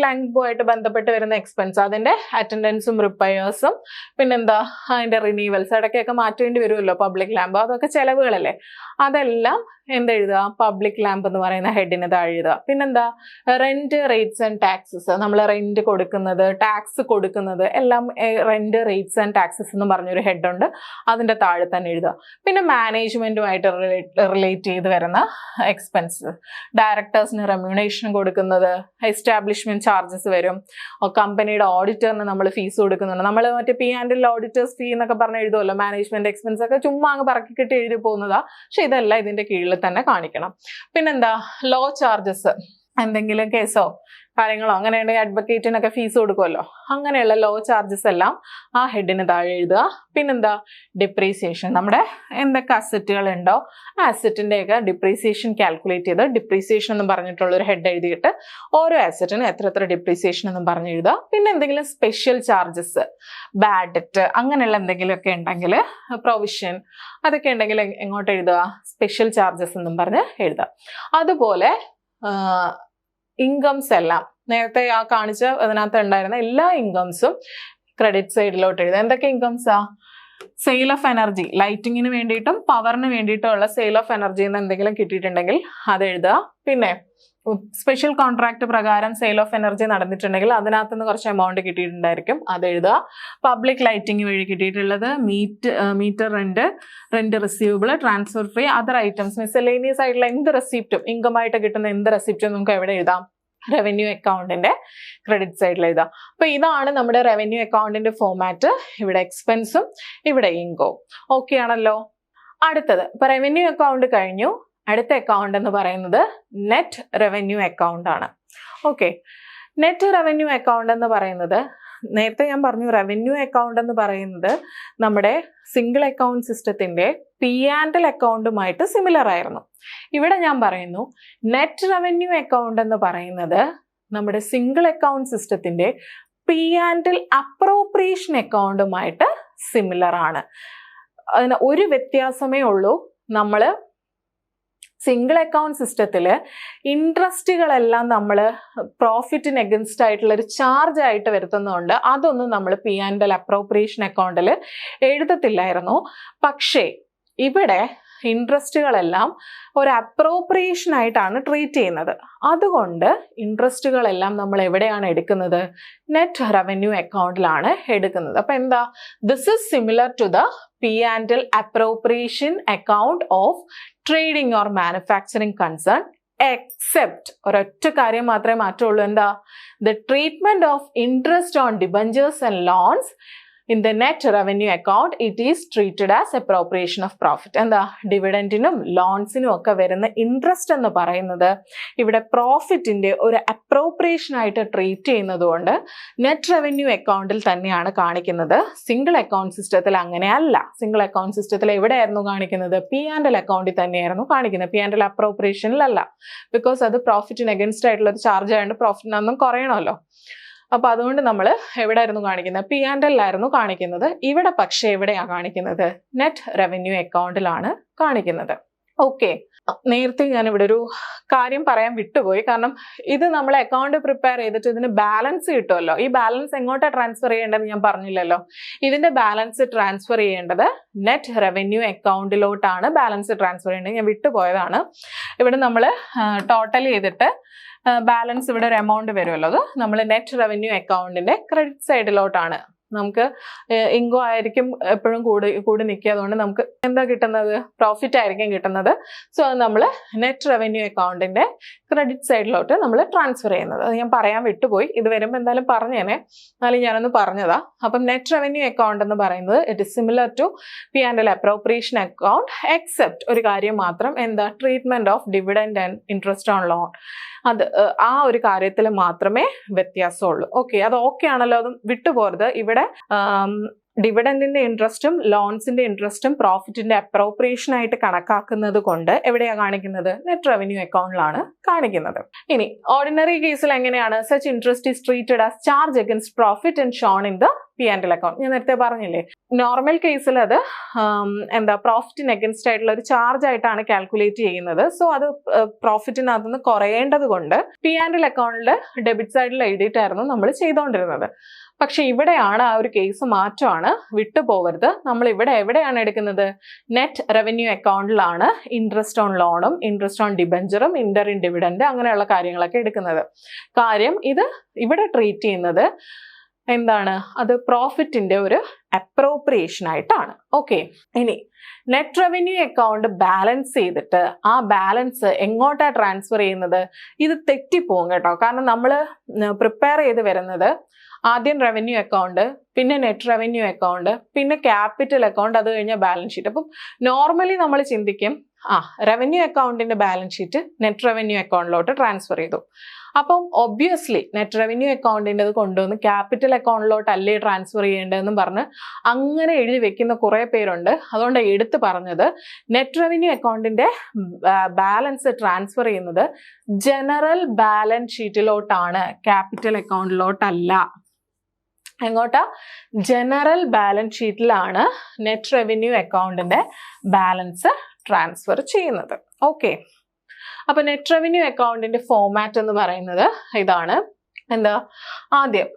ലാമ്പുമായിട്ട് ബന്ധപ്പെട്ട് വരുന്ന എക്സ്പെൻസ്, അതിന്റെ അറ്റൻഡൻസും റിപ്പയേഴ്സും, പിന്നെന്താ അതിന്റെ റിന്യൂവൽസ്, ഇടയ്ക്കൊക്കെ മാറ്റേണ്ടി വരുമല്ലോ പബ്ലിക് ലാമ്പ്, അതൊക്കെ ചെലവുകളല്ലേ. അതെല്ലാം എന്തെഴുതുക? പബ്ലിക് ലാമ്പ് എന്ന് പറയുന്ന ഹെഡിന് താഴെ എഴുതുക. പിന്നെന്താ റെന്റ്, റേറ്റ്സ് ആൻഡ് ടാക്സസ്, നമ്മൾ റെന്റ് കൊടുക്കുന്നത്, ടാക്സ് കൊടുക്കുന്നത് എല്ലാം റെന്റ്, റേറ്റ്സ് ആൻഡ് ടാക്സസ് എന്ന് പറഞ്ഞൊരു ഹെഡുണ്ട്, അതിന്റെ താഴെ തന്നെ എഴുതുക. പിന്നെ മാനേജ്മെന്റുമായിട്ട് റിലേറ്റ് ചെയ്ത് വരുന്ന എക്സ്പെൻസ്, ഡയറക്ടേഴ്സിന് റെമ്യൂണേഷൻ കൊടുക്കുന്നത്, എസ്റ്റാബ്ലിഷ്മെന്റ് ചാർജസ് വരും, കമ്പനിയുടെ ഓഡിറ്ററിന് നമ്മൾ ഫീസ് കൊടുക്കുന്നുണ്ട്. നമ്മൾ മറ്റേ P&L ഓഡിറ്റേഴ്സ് ഫീ എന്നൊക്കെ പറഞ്ഞ് എഴുതുമല്ലോ, മാനേജ്മെന്റ് എക്സ്പെൻസ് ഒക്കെ ചുമ്മാ അങ്ങ് പറക്കി കിട്ടി എഴുതി പോകുന്നതാ. പക്ഷെ ഇതെല്ലാം ഇതിന്റെ കീഴിൽ തന്നെ കാണിക്കണം. പിന്നെന്താ ലോ ചാർജസ്, എന്തെങ്കിലും കേസോ കാര്യങ്ങളോ അങ്ങനെയുണ്ടെങ്കിൽ അഡ്വക്കേറ്റിനൊക്കെ ഫീസ് കൊടുക്കുമല്ലോ, അങ്ങനെയുള്ള ലോ ചാർജസ് എല്ലാം ആ ഹെഡിന് താഴെ എഴുതുക. പിന്നെന്താ ഡിപ്രീസിയേഷൻ, നമ്മുടെ എന്തൊക്കെ അസറ്റുകൾ ഉണ്ടോ ആ അസറ്റിൻ്റെയൊക്കെ ഡിപ്രീസിയേഷൻ കാൽക്കുലേറ്റ് ചെയ്ത് ഡിപ്രീസിയേഷൻ എന്ന് പറഞ്ഞിട്ടുള്ള ഒരു ഹെഡ് എഴുതിയിട്ട് ഓരോ അസറ്റിനും എത്ര ഡിപ്രീസിയേഷൻ എന്നും പറഞ്ഞ് എഴുതുക. പിന്നെ എന്തെങ്കിലും സ്പെഷ്യൽ ചാർജസ്, ബാഡ് ഡെറ്റ് അങ്ങനെയുള്ള എന്തെങ്കിലുമൊക്കെ ഉണ്ടെങ്കിൽ, പ്രൊവിഷൻ അതൊക്കെ ഉണ്ടെങ്കിൽ എങ്ങോട്ട് എഴുതുക? സ്പെഷ്യൽ ചാർജസ് എന്നും പറഞ്ഞ് എഴുതുക. അതുപോലെ ഇൻകംസ് എല്ലാം നേരത്തെ ആ കാണിച്ച അതിനകത്ത് ഉണ്ടായിരുന്ന എല്ലാ ഇൻകംസും ക്രെഡിറ്റ് സൈഡിലോട്ട് എഴുതുക. എന്തൊക്കെ ഇൻകംസാ? സെയിൽ ഓഫ് എനർജി, ലൈറ്റിങ്ങിന് വേണ്ടിയിട്ടും പവറിന് വേണ്ടിയിട്ടുള്ള സെയിൽ ഓഫ് എനർജി എന്ന് എന്തെങ്കിലും കിട്ടിയിട്ടുണ്ടെങ്കിൽ അത് എഴുതുക. പിന്നെ സ്പെഷ്യൽ കോൺട്രാക്ട് പ്രകാരം സെയിൽ ഓഫ് എനർജി നടന്നിട്ടുണ്ടെങ്കിൽ അതിനകത്തുനിന്ന് കുറച്ച് എമൗണ്ട് കിട്ടിയിട്ടുണ്ടായിരിക്കും, അത് എഴുതുക. പബ്ലിക് ലൈറ്റിംഗ് വഴി കിട്ടിയിട്ടുള്ളത് metre rent receivable, transfer fee, other items, miscellaneous ആയിട്ടുള്ള എന്ത് റെസിപ്റ്റും, ഇൻകമായിട്ട് കിട്ടുന്ന എന്ത് റെസിപ്റ്റും നമുക്ക് എവിടെ എഴുതാം? റവന്യൂ അക്കൗണ്ടിന്റെ ക്രെഡിറ്റ് സൈഡിൽ എഴുതാം. അപ്പൊ ഇതാണ് നമ്മുടെ റവന്യൂ അക്കൗണ്ടിന്റെ ഫോമാറ്റ്. ഇവിടെ എക്സ്പെൻസും ഇവിടെ ഇൻകവും. ഓക്കെ ആണല്ലോ. അടുത്തത് ഇപ്പൊ റവന്യൂ അക്കൗണ്ട് കഴിഞ്ഞു. അടുത്ത അക്കൗണ്ട് എന്ന് പറയുന്നത് നെറ്റ് റവന്യൂ അക്കൗണ്ട് ആണ്. ഓക്കെ, നെറ്റ് റവന്യൂ അക്കൗണ്ട് എന്ന് പറയുന്നത് നേരത്തെ ഞാൻ പറഞ്ഞു, റവന്യൂ അക്കൗണ്ട് എന്ന് പറയുന്നത് നമ്മുടെ സിംഗിൾ അക്കൗണ്ട് സിസ്റ്റത്തിന്റെ P&L അക്കൗണ്ടുമായിട്ട് സിമിലർ ആയിരുന്നു. ഇവിടെ ഞാൻ പറയുന്നു നെറ്റ് റവന്യൂ അക്കൗണ്ട് എന്ന് പറയുന്നത് നമ്മുടെ സിംഗിൾ അക്കൗണ്ട് സിസ്റ്റത്തിന്റെ P&L അപ്രോപ്രിയേഷൻ അക്കൗണ്ടുമായിട്ട് സിമിലർ ആണ്. അതിന് ഒരു വ്യത്യാസമേ ഉള്ളൂ. നമ്മൾ സിംഗിൾ അക്കൗണ്ട് സിസ്റ്റത്തിൽ ഇൻട്രസ്റ്റുകളെല്ലാം നമ്മൾ പ്രോഫിറ്റിന് എഗൻസ്റ്റ് ആയിട്ടുള്ള ഒരു ചാർജ് ആയിട്ട് വരുത്തുന്നതുകൊണ്ട് അതൊന്നും നമ്മൾ P&L അപ്രോപ്രിയേഷൻ അക്കൗണ്ടിൽ എഴുതത്തില്ലായിരുന്നു. പക്ഷേ ഇവിടെ ഇൻട്രസ്റ്റുകളെല്ലാം ഒരു അപ്രോപ്രിയേഷൻ ആയിട്ടാണ് ട്രീറ്റ് ചെയ്യുന്നത്. അതുകൊണ്ട് ഇൻട്രസ്റ്റുകളെല്ലാം നമ്മൾ എവിടെയാണ് എടുക്കുന്നത്? നെറ്റ് റവന്യൂ അക്കൗണ്ടിലാണ് എടുക്കുന്നത്. അപ്പൊ എന്താ? This is similar to the P&L appropriation account of trading or manufacturing concern, except ഒരൊറ്റ കാര്യം മാത്രമേ മാറ്റമുള്ളൂ. എന്താ? The treatment of interest on debentures and loans in the net revenue account, it is treated as appropriation of profit. എന്താ? ഡിവിഡൻറ്റിനും ലോൺസിനും ഒക്കെ വരുന്ന interest എന്ന് പറയുന്നത് ഇവിടെ പ്രോഫിറ്റിന്റെ ഒരു അപ്രോപ്രിയേഷൻ ആയിട്ട് ട്രീറ്റ് ചെയ്യുന്നത് കൊണ്ട് നെറ്റ് റവന്യൂ അക്കൗണ്ടിൽ തന്നെയാണ് കാണിക്കുന്നത്. സിംഗിൾ അക്കൗണ്ട് സിസ്റ്റത്തിൽ അങ്ങനെയല്ല. സിംഗിൾ അക്കൗണ്ട് സിസ്റ്റത്തിൽ എവിടെയായിരുന്നു കാണിക്കുന്നത്? P&L അക്കൗണ്ടിൽ തന്നെയായിരുന്നു കാണിക്കുന്നത്, P&L അപ്രോപ്രിയേഷനിലല്ല. ബിക്കോസ് അത് പ്രോഫിറ്റിന് അഗൻസ്റ്റ് ആയിട്ടുള്ള ഒരു ചാർജ് ആയതുകൊണ്ട് പ്രോഫിറ്റിനൊന്നും കുറയണമല്ലോ. അപ്പൊ അതുകൊണ്ട് നമ്മൾ എവിടെയായിരുന്നു കാണിക്കുന്നത്? P&L ആയിരുന്നു കാണിക്കുന്നത്. ഇവിടെ പക്ഷേ എവിടെയാണ് കാണിക്കുന്നത്? നെറ്റ് റവന്യൂ അക്കൗണ്ടിലാണ് കാണിക്കുന്നത്. ഓക്കെ, നേരത്തെ ഞാനിവിടെ ഒരു കാര്യം പറയാൻ വിട്ടുപോയി. കാരണം ഇത് നമ്മൾ അക്കൗണ്ട് പ്രിപ്പയർ ചെയ്തിട്ട് ഇതിന് ബാലൻസ് കിട്ടുമല്ലോ. ഈ ബാലൻസ് എങ്ങോട്ടാണ് ട്രാൻസ്ഫർ ചെയ്യേണ്ടത് ഞാൻ പറഞ്ഞില്ലല്ലോ. ഇതിന്റെ ബാലൻസ് ട്രാൻസ്ഫർ ചെയ്യേണ്ടത് നെറ്റ് റവന്യൂ അക്കൗണ്ടിലോട്ടാണ് ബാലൻസ് ട്രാൻസ്ഫർ ചെയ്യേണ്ടത്. ഞാൻ വിട്ടുപോയതാണ്. ഇവിടെ നമ്മൾ ടോട്ടൽ ചെയ്തിട്ട് ബാലൻസ് ഇവിടെ ഒരു എമൗണ്ട് വരുമല്ലോ, അത് നമ്മൾ നെറ്റ് റവന്യൂ അക്കൗണ്ടിന്റെ ക്രെഡിറ്റ് സൈഡിലോട്ടാണ്. നമുക്ക് ഇൻകോ ആയിരിക്കും എപ്പോഴും കൂടി നിൽക്കുക. അതുകൊണ്ട് നമുക്ക് എന്താ കിട്ടുന്നത്? പ്രോഫിറ്റ് ആയിരിക്കും കിട്ടുന്നത്. സോ അത് നമ്മൾ നെറ്റ് റവന്യൂ അക്കൗണ്ടിന്റെ ക്രെഡിറ്റ് സൈഡിലോട്ട് നമ്മൾ ട്രാൻസ്ഫർ ചെയ്യുന്നത്. അത് ഞാൻ പറയാൻ വിട്ടുപോയി. ഇത് വരുമ്പോൾ എന്തായാലും പറഞ്ഞേനെ, എന്നാലും ഞാനൊന്ന് പറഞ്ഞതാ. അപ്പം നെറ്റ് റവന്യൂ അക്കൗണ്ട് എന്ന് പറയുന്നത് it is similar to P&L appropriation account, except ഒരു കാര്യം മാത്രം, എന്താ? Treatment of dividend and interest on loan. അത് ആ ഒരു കാര്യത്തിൽ മാത്രമേ വ്യത്യാസമുള്ളൂ. ഓക്കെ, അത് ഓക്കെ ആണല്ലോ, അതും വിട്ടുപോകരുത്. ഇവിടെ ഡിവിഡൻഡിന്റെ ഇൻട്രസ്റ്റും ലോൺസിന്റെ ഇൻട്രസ്റ്റും പ്രോഫിറ്റിന്റെ അപ്രോപ്രിയേഷൻ ആയിട്ട് കണക്കാക്കുന്നത് കൊണ്ട് എവിടെയാണ് കാണിക്കുന്നത്? നെറ്റ് റവന്യൂ അക്കൗണ്ടിലാണ് കാണിക്കുന്നത്. ഇനി ഓർഡിനറി കേസിൽ എങ്ങനെയാണ്? Such interest is treated as charge against profit and shown in the P&L account. ഞാൻ നേരത്തെ പറഞ്ഞില്ലേ, നോർമൽ കേസിൽ അത് പ്രോഫിറ്റിന് അഗൻസ്റ്റ് ആയിട്ടുള്ള ഒരു ചാർജ് ആയിട്ടാണ് കാൽക്കുലേറ്റ് ചെയ്യുന്നത്. സോ അത് പ്രോഫിറ്റിനകത്തുനിന്ന് കുറയേണ്ടത് കൊണ്ട് P&L അക്കൗണ്ടിൽ ഡെബിറ്റ് സൈഡിൽ എഴുതിയിട്ടായിരുന്നു നമ്മൾ ചെയ്തുകൊണ്ടിരുന്നത്. പക്ഷെ ഇവിടെയാണ് ആ ഒരു കേസ് മാറ്റമാണ്, വിട്ടുപോകരുത്. നമ്മൾ ഇവിടെ എവിടെയാണ് എടുക്കുന്നത്? നെറ്റ് റവന്യൂ അക്കൗണ്ടിലാണ് ഇൻട്രസ്റ്റ് ഓൺ ലോണും ഇൻട്രസ്റ്റ് ഓൺ ഡിബഞ്ചറും ഇന്ററിൻ ഡിവിഡൻഡ് അങ്ങനെയുള്ള കാര്യങ്ങളൊക്കെ എടുക്കുന്നത്. കാര്യം ഇത് ഇവിടെ ട്രീറ്റ് ചെയ്യുന്നത് എന്താണ്? അത് പ്രോഫിറ്റിന്റെ ഒരു അപ്രോപ്രിയേഷൻ ആയിട്ടാണ്. ഓക്കെ, ഇനി നെറ്റ് റവന്യൂ അക്കൗണ്ട് ബാലൻസ് ചെയ്തിട്ട് ആ ബാലൻസ് എങ്ങോട്ടാ ട്രാൻസ്ഫർ ചെയ്യുന്നത്? ഇത് തെറ്റിപ്പോകും കേട്ടോ. കാരണം നമ്മൾ പ്രിപ്പയർ ചെയ്ത് വരുന്നത് ആദ്യം റവന്യൂ അക്കൗണ്ട്, പിന്നെ നെറ്റ് റവന്യൂ അക്കൗണ്ട്, പിന്നെ ക്യാപിറ്റൽ അക്കൗണ്ട്, അത് കഴിഞ്ഞാൽ ബാലൻസ് ഷീറ്റ്. അപ്പം നോർമലി നമ്മൾ ചിന്തിക്കും റവന്യൂ അക്കൗണ്ടിന്റെ ബാലൻസ് ഷീറ്റ് നെറ്റ് റവന്യൂ അക്കൗണ്ടിലോട്ട് ട്രാൻസ്ഫർ ചെയ്തു. അപ്പം ഒബ്വിയസ്ലി നെറ്റ് റവന്യൂ അക്കൗണ്ടിൻ്റെ കൊണ്ടുവന്ന് ക്യാപിറ്റൽ അക്കൗണ്ടിലോട്ടല്ലേ ട്രാൻസ്ഫർ ചെയ്യേണ്ടതെന്നും പറഞ്ഞ് അങ്ങനെ എഴുതി വെക്കുന്ന കുറേ പേരുണ്ട്. അതുകൊണ്ട് എടുത്ത് പറഞ്ഞത് നെറ്റ് റവന്യൂ അക്കൗണ്ടിന്റെ ബാലൻസ് ട്രാൻസ്ഫർ ചെയ്യുന്നത് ജനറൽ ബാലൻസ് ഷീറ്റിലോട്ടാണ്, ക്യാപിറ്റൽ അക്കൗണ്ടിലോട്ടല്ല. എങ്ങോട്ടാ? ജനറൽ ബാലൻസ് ഷീറ്റിലാണ് നെറ്റ് റവന്യൂ അക്കൗണ്ടിന്റെ ബാലൻസ് ട്രാൻസ്ഫർ ചെയ്യുന്നത്. ഓക്കെ, അപ്പൊ നെറ്റ് റവന്യൂ അക്കൗണ്ടിന്റെ ഫോമാറ്റ് എന്ന് പറയുന്നത് ഇതാണ്. എന്താ? ആദ്യം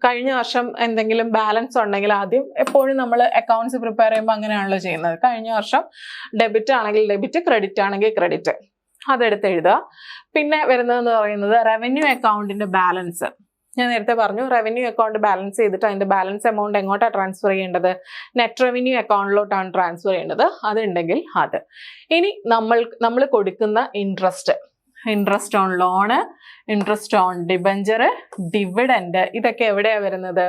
കഴിഞ്ഞ വർഷം എന്തെങ്കിലും ബാലൻസ് ഉണ്ടെങ്കിൽ ആദ്യം എപ്പോഴും നമ്മൾ അക്കൗണ്ട്സ് പ്രിപ്പയർ ചെയ്യുമ്പോൾ അങ്ങനെയാണല്ലോ ചെയ്യുന്നത്. കഴിഞ്ഞ വർഷം ഡെബിറ്റ് ആണെങ്കിൽ ഡെബിറ്റ്, ക്രെഡിറ്റ് ആണെങ്കിൽ ക്രെഡിറ്റ്, അതെടുത്ത് എഴുതുക. പിന്നെ വരുന്നതെന്ന് പറയുന്നത് റവന്യൂ അക്കൗണ്ടിന്റെ ബാലൻസ്. ഞാൻ നേരത്തെ പറഞ്ഞു റവന്യൂ അക്കൗണ്ട് ബാലൻസ് ചെയ്തിട്ട് അതിന്റെ ബാലൻസ് എമൗണ്ട് എങ്ങോട്ടാണ് ട്രാൻസ്ഫർ ചെയ്യേണ്ടത്? നെറ്റ് റവന്യൂ അക്കൗണ്ടിലോട്ടാണ് ട്രാൻസ്ഫർ ചെയ്യേണ്ടത്. അതുണ്ടെങ്കിൽ അത്. ഇനി നമ്മൾ കൊടുക്കുന്ന interest on loan, interest on debenture, dividend, ഇതൊക്കെ എവിടെയാണ് വരുന്നത്?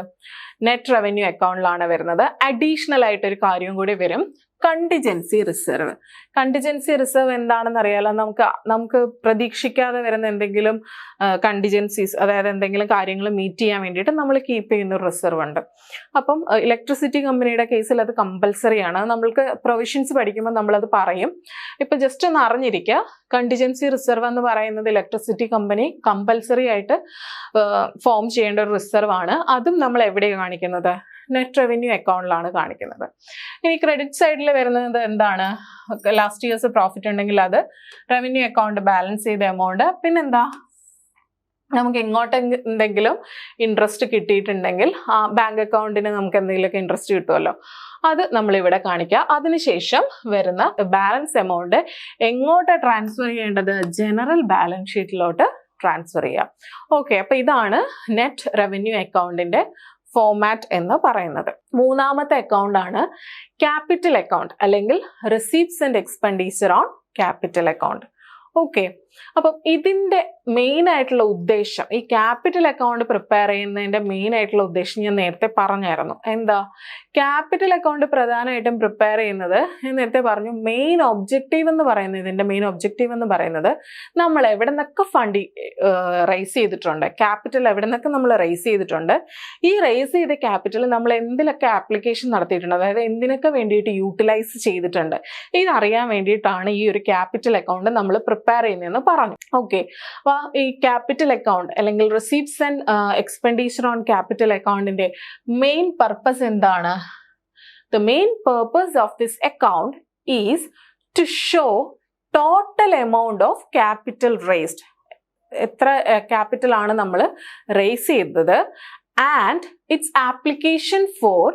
നെറ്റ് റവന്യൂ അക്കൗണ്ടിലാണ് വരുന്നത്. അഡീഷണൽ ആയിട്ടൊരു കാര്യം കൂടി വരും, കണ്ടിജൻസി റിസർവ്. കണ്ടിജൻസി റിസർവ് എന്താണെന്ന് അറിയാലോ. നമുക്ക് പ്രതീക്ഷിക്കാതെ വരുന്ന എന്തെങ്കിലും കണ്ടിജൻസീസ്, അതായത് എന്തെങ്കിലും കാര്യങ്ങൾ മീറ്റ് ചെയ്യാൻ വേണ്ടിയിട്ട് നമ്മൾ കീപ്പ് ചെയ്യുന്ന ഒരു റിസർവ് ഉണ്ട്. അപ്പം ഇലക്ട്രിസിറ്റി കമ്പനിയുടെ കേസിൽ അത് കമ്പൽസറി ആണ്. നമ്മൾക്ക് പ്രൊവിഷൻസ് പഠിക്കുമ്പോൾ നമ്മളത് പറയും. ഇപ്പം ജസ്റ്റ് ഒന്ന് അറിഞ്ഞിരിക്കുക, കണ്ടിജൻസി റിസർവ് എന്ന് പറയുന്നത് ഇലക്ട്രിസിറ്റി കമ്പനി കമ്പൽസറി ആയിട്ട് ഫോം ചെയ്യേണ്ട ഒരു റിസർവ് ആണ്. അതും നമ്മൾ എവിടെയാണ് കാണിക്കുന്നത്? നെറ്റ് റവന്യൂ അക്കൗണ്ടിലാണ് കാണിക്കുന്നത്. ഇനി ക്രെഡിറ്റ് സൈഡിൽ വരുന്നത് എന്താണ്? ലാസ്റ്റ് ഇയേഴ്സ് പ്രോഫിറ്റ് ഉണ്ടെങ്കിൽ അത് റവന്യൂ അക്കൗണ്ട് ബാലൻസ് ചെയ്ത എമൗണ്ട്. പിന്നെന്താ? നമുക്ക് എന്തെങ്കിലും ഇൻട്രസ്റ്റ് കിട്ടിയിട്ടുണ്ടെങ്കിൽ ആ ബാങ്ക് അക്കൗണ്ടിന് നമുക്ക് എന്തെങ്കിലുമൊക്കെ ഇൻട്രസ്റ്റ് കിട്ടുമല്ലോ, അത് നമ്മളിവിടെ കാണിക്കുക. അതിനുശേഷം വരുന്ന ബാലൻസ് എമൗണ്ട് എങ്ങോട്ട് ട്രാൻസ്ഫർ ചെയ്യേണ്ടത്? ജനറൽ ബാലൻസ് ഷീറ്റിലോട്ട് ട്രാൻസ്ഫർ ചെയ്യാം. ഓക്കെ, അപ്പൊ ഇതാണ് നെറ്റ് റവന്യൂ അക്കൗണ്ടിന്റെ ഫോമാറ്റ് എന്ന് പറയുന്നത്. മൂന്നാമത്തെ അക്കൗണ്ട് ആണ് ക്യാപിറ്റൽ അക്കൗണ്ട്, അല്ലെങ്കിൽ receipts and expenditure on capital account. Okay, അപ്പം ഇതിന്റെ മെയിൻ ആയിട്ടുള്ള ഉദ്ദേശം, ഈ ക്യാപിറ്റൽ അക്കൗണ്ട് പ്രിപ്പയർ ചെയ്യുന്നതിന്റെ മെയിൻ ആയിട്ടുള്ള ഉദ്ദേശം ഞാൻ നേരത്തെ പറഞ്ഞായിരുന്നു. എന്താ? ക്യാപിറ്റൽ അക്കൗണ്ട് പ്രധാനമായിട്ടും പ്രിപ്പയർ ചെയ്യുന്നത് ഞാൻ നേരത്തെ പറഞ്ഞു, മെയിൻ ഒബ്ജക്റ്റീവ് എന്ന് പറയുന്നത്, ഇതിന്റെ മെയിൻ ഒബ്ജക്റ്റീവ് എന്ന് പറയുന്നത് നമ്മൾ എവിടെ നിന്നൊക്കെ ഫണ്ട് റൈസ് ചെയ്തിട്ടുണ്ട്, ക്യാപിറ്റൽ എവിടെ നിന്നൊക്കെ നമ്മൾ റൈസ് ചെയ്തിട്ടുണ്ട്, ഈ റൈസ് ചെയ്ത ക്യാപിറ്റൽ നമ്മൾ എന്തിലൊക്കെ ആപ്ലിക്കേഷൻ നടത്തിയിട്ടുണ്ട്, അതായത് എന്തിനൊക്കെ വേണ്ടിയിട്ട് യൂട്ടിലൈസ് ചെയ്തിട്ടുണ്ട്, ഇതറിയാൻ വേണ്ടിയിട്ടാണ് ഈ ഒരു ക്യാപിറ്റൽ അക്കൗണ്ട് നമ്മൾ പ്രിപ്പയർ ചെയ്യുന്നതെന്ന് പറഞ്ഞു. ഓക്കെ, അപ്പോൾ ഈ ക്യാപിറ്റൽ അക്കൗണ്ട് അല്ലെങ്കിൽ receipts and expenditure on capital അക്കൗണ്ടിന്റെ മെയിൻ പർപ്പസ് എന്താണ്? The main purpose of this account is to show total amount of capital raised, എത്ര ക്യാപിറ്റൽ ആണ് നമ്മൾ റേസ് ചെയ്തത്, and its application for